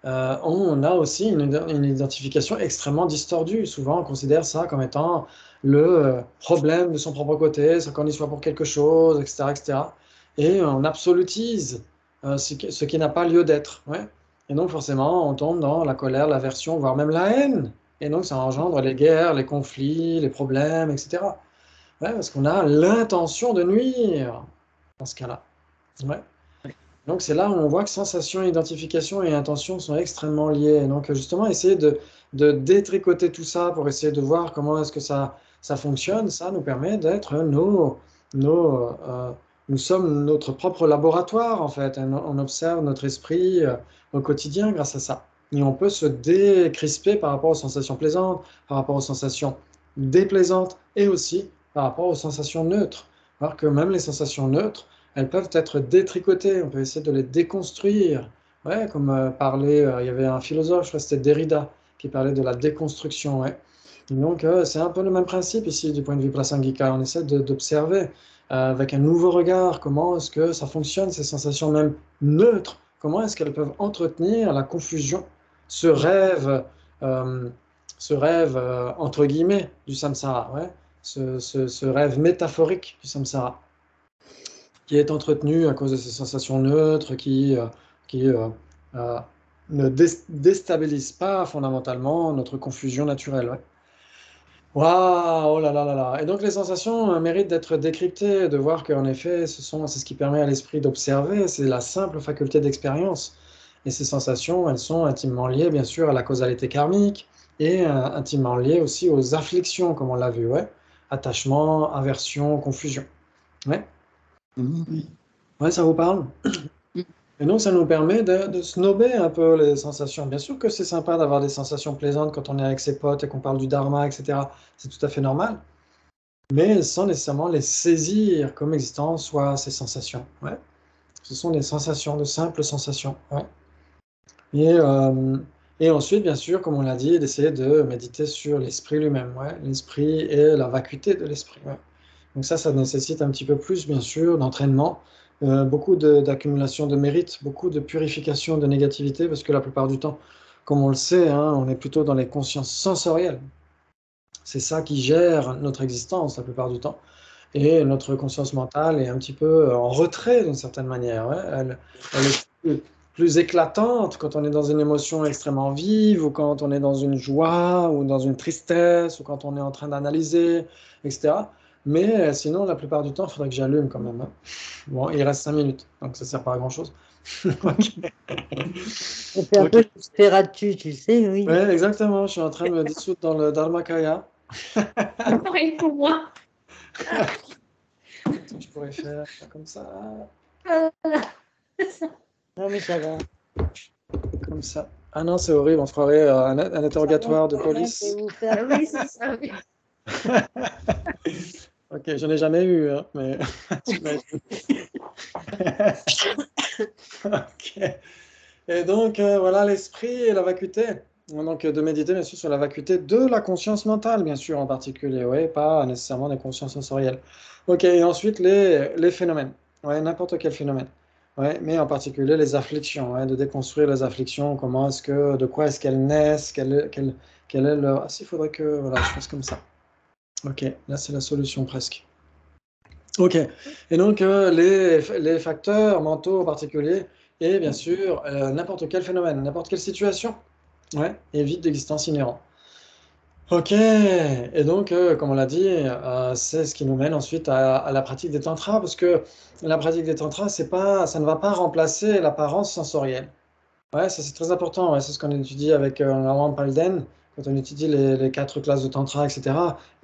On a aussi une identification extrêmement distordue. Souvent, on considère ça comme étant le problème de son propre côté, ça qu'on y soit pour quelque chose, etc., etc. Et on absolutise ce qui n'a pas lieu d'être. Ouais. Et donc, forcément, on tombe dans la colère, l'aversion, voire même la haine. Et donc, ça engendre les guerres, les conflits, les problèmes, etc. Ouais, parce qu'on a l'intention de nuire dans ce cas-là. Ouais. Donc c'est là où on voit que sensation, identification et intention sont extrêmement liés. Et donc justement, essayer de détricoter tout ça pour essayer de voir comment est-ce que ça fonctionne, ça nous permet d'être nous sommes notre propre laboratoire en fait. On observe notre esprit au quotidien grâce à ça. Et on peut se décrisper par rapport aux sensations plaisantes, par rapport aux sensations déplaisantes et aussi par rapport aux sensations neutres. Alors que même les sensations neutres, elles peuvent être détricotées, on peut essayer de les déconstruire. Ouais, comme il y avait un philosophe, je crois que c'était Derrida, qui parlait de la déconstruction. Ouais. Donc, c'est un peu le même principe ici du point de vue prasangika. On essaie d'observer avec un nouveau regard comment est-ce que ça fonctionne, ces sensations même neutres, comment est-ce qu'elles peuvent entretenir la confusion, ce rêve, euh, entre guillemets du samsara, ouais, ce rêve métaphorique du samsara, qui est entretenu à cause de ces sensations neutres qui euh, ne déstabilisent pas fondamentalement notre confusion naturelle. Ouais. Waouh, oh là là là là. Et donc les sensations méritent d'être décryptées, de voir qu'en effet, c'est ce qui permet à l'esprit d'observer, c'est la simple faculté d'expérience. Et ces sensations, elles sont intimement liées, bien sûr, à la causalité karmique et intimement liées aussi aux afflictions, comme on l'a vu, ouais. Attachement, aversion, confusion. Ouais. Ouais, ça vous parle? Et donc, ça nous permet de snober un peu les sensations. Bien sûr que c'est sympa d'avoir des sensations plaisantes quand on est avec ses potes et qu'on parle du dharma, etc. C'est tout à fait normal, mais sans nécessairement les saisir comme existant, soit ces sensations. Ouais. Ce sont des sensations, de simples sensations. Ouais. Et, euh, et ensuite, bien sûr, comme on l'a dit, d'essayer de méditer sur l'esprit lui-même. Ouais. L'esprit et la vacuité de l'esprit. Ouais. Donc ça nécessite un petit peu plus, bien sûr, d'entraînement, beaucoup d'accumulation de mérites, beaucoup de purification de négativité, parce que la plupart du temps, comme on le sait, hein, on est plutôt dans les consciences sensorielles. C'est ça qui gère notre existence la plupart du temps. Et notre conscience mentale est un petit peu en retrait d'une certaine manière. Ouais. Elle est plus éclatante quand on est dans une émotion extrêmement vive, ou quand on est dans une joie, ou dans une tristesse, ou quand on est en train d'analyser, etc. Mais sinon, la plupart du temps, il faudrait que j'allume quand même. Hein. Bon, il reste 5 minutes, donc ça ne sert pas à grand-chose. Ok. On fait un Ok. peu Nosferatu, tu sais, oui. Ouais, exactement, je suis en train de me dissoudre dans le Dharmakaya. Pareil pour moi. Je pourrais faire comme ça, Non, mais ça va. comme ça. Ah non, c'est horrible, on se croirait un interrogatoire de Je vais police. vous Ah faire. oui, c'est ça, oui. Ok, je n'ai jamais eu, hein, mais j'imagine. Ok. Et donc, voilà l'esprit et la vacuité. Donc, de méditer, bien sûr, sur la vacuité de la conscience mentale, bien sûr, en particulier, oui, pas nécessairement des consciences sensorielles. Ok, et ensuite, les phénomènes. Ouais, n'importe quel phénomène. Ouais, mais en particulier les afflictions, ouais, de déconstruire les afflictions, comment est-ce que, de quoi est-ce qu'elles naissent, quel est leur... Ah, s'il faudrait que, voilà, je fasse comme ça. Ok, là, c'est la solution presque. Ok, et donc les facteurs mentaux en particulier, et bien sûr n'importe quel phénomène, n'importe quelle situation, ouais, évite d'existence inhérente. Ok, et donc comme on l'a dit, c'est ce qui nous mène ensuite à la pratique des tantras, parce que la pratique des tantras, ça ne va pas remplacer l'apparence sensorielle. Ouais, ça c'est très important. Ouais, c'est ce qu'on étudie avec Norman Palden, quand on étudie les 4 classes de Tantra, etc.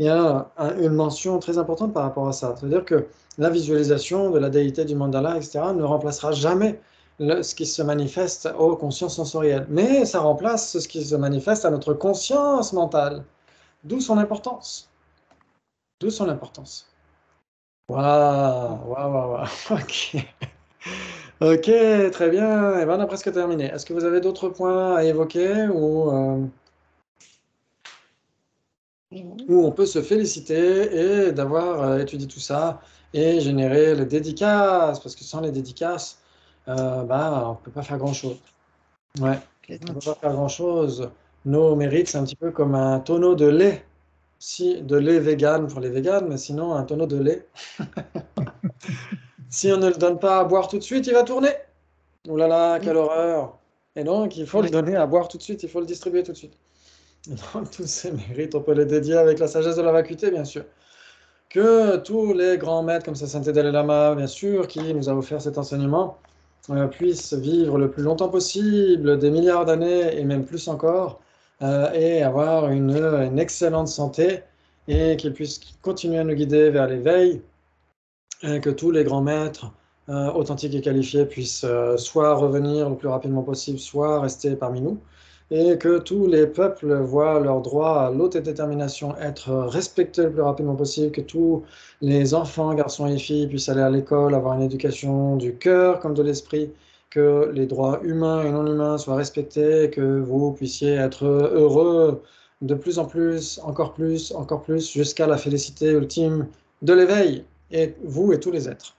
Il y a une mention très importante par rapport à ça. C'est-à-dire que la visualisation de la déité du mandala, etc., ne remplacera jamais ce qui se manifeste aux consciences sensorielles. Mais ça remplace ce qui se manifeste à notre conscience mentale. D'où son importance. D'où son importance. Waouh, waouh, waouh, waouh. Ok. Ok, très bien. Et ben, on a presque terminé. Est-ce que vous avez d'autres points à évoquer où on peut se féliciter et d'avoir étudié tout ça et générer les dédicaces? Parce que sans les dédicaces, bah, on ne peut pas faire grand-chose. Ouais, on ne peut pas faire grand-chose. Nos mérites, c'est un petit peu comme un tonneau de lait. Si, de lait vegan pour les véganes, mais sinon un tonneau de lait. Si on ne le donne pas à boire tout de suite, il va tourner. Oh là là, quelle horreur! Et donc, il faut le donner à boire tout de suite, il faut le distribuer tout de suite. Et donc, tous ces mérites, on peut les dédier avec la sagesse de la vacuité, bien sûr. Que tous les grands maîtres, comme ça, Saint Dalai Lama, bien sûr, qui nous a offert cet enseignement, puissent vivre le plus longtemps possible, des milliards d'années et même plus encore, et avoir une excellente santé, et qu'ils puissent continuer à nous guider vers l'éveil, et que tous les grands maîtres authentiques et qualifiés puissent soit revenir le plus rapidement possible, soit rester parmi nous. et que tous les peuples voient leur droit à l'autodétermination être respecté le plus rapidement possible, que tous les enfants, garçons et filles, puissent aller à l'école, avoir une éducation du cœur comme de l'esprit, que les droits humains et non humains soient respectés, que vous puissiez être heureux de plus en plus, encore plus, jusqu'à la félicité ultime de l'éveil, et vous et tous les êtres.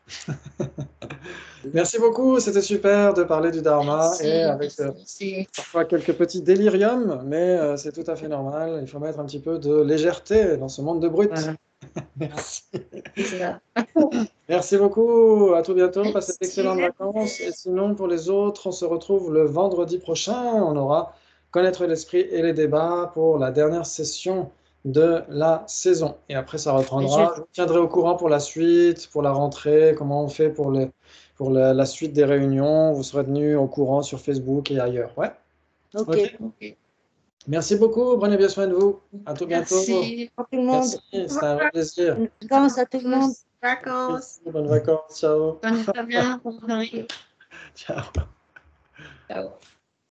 Merci beaucoup, c'était super de parler du Dharma et avec merci. parfois quelques petits déliriums, mais c'est tout à fait normal. Il faut mettre un petit peu de légèreté dans ce monde de brut. Voilà, Merci. c'est ça. Merci beaucoup, à tout bientôt, passez Merci. d'excellentes vacances. Et sinon, pour les autres, on se retrouve le vendredi prochain. On aura Connaître l'esprit et les débats pour la dernière session de la saison. Et après, ça reprendra. Je vous tiendrai au courant pour la suite, pour la rentrée, comment on fait pour la suite des réunions. Vous serez tenus au courant sur Facebook et ailleurs. Ouais. Ok. Ok. Ok. Merci beaucoup. Prenez bien soin de vous. À tout bientôt. Merci. Pour tout le monde. Merci. C'était un vrai plaisir. Bonnes vacances à tout le monde. Vacances. Bonnes vacances. Ciao. Très bien. Bonne soirée. Ciao. Ciao.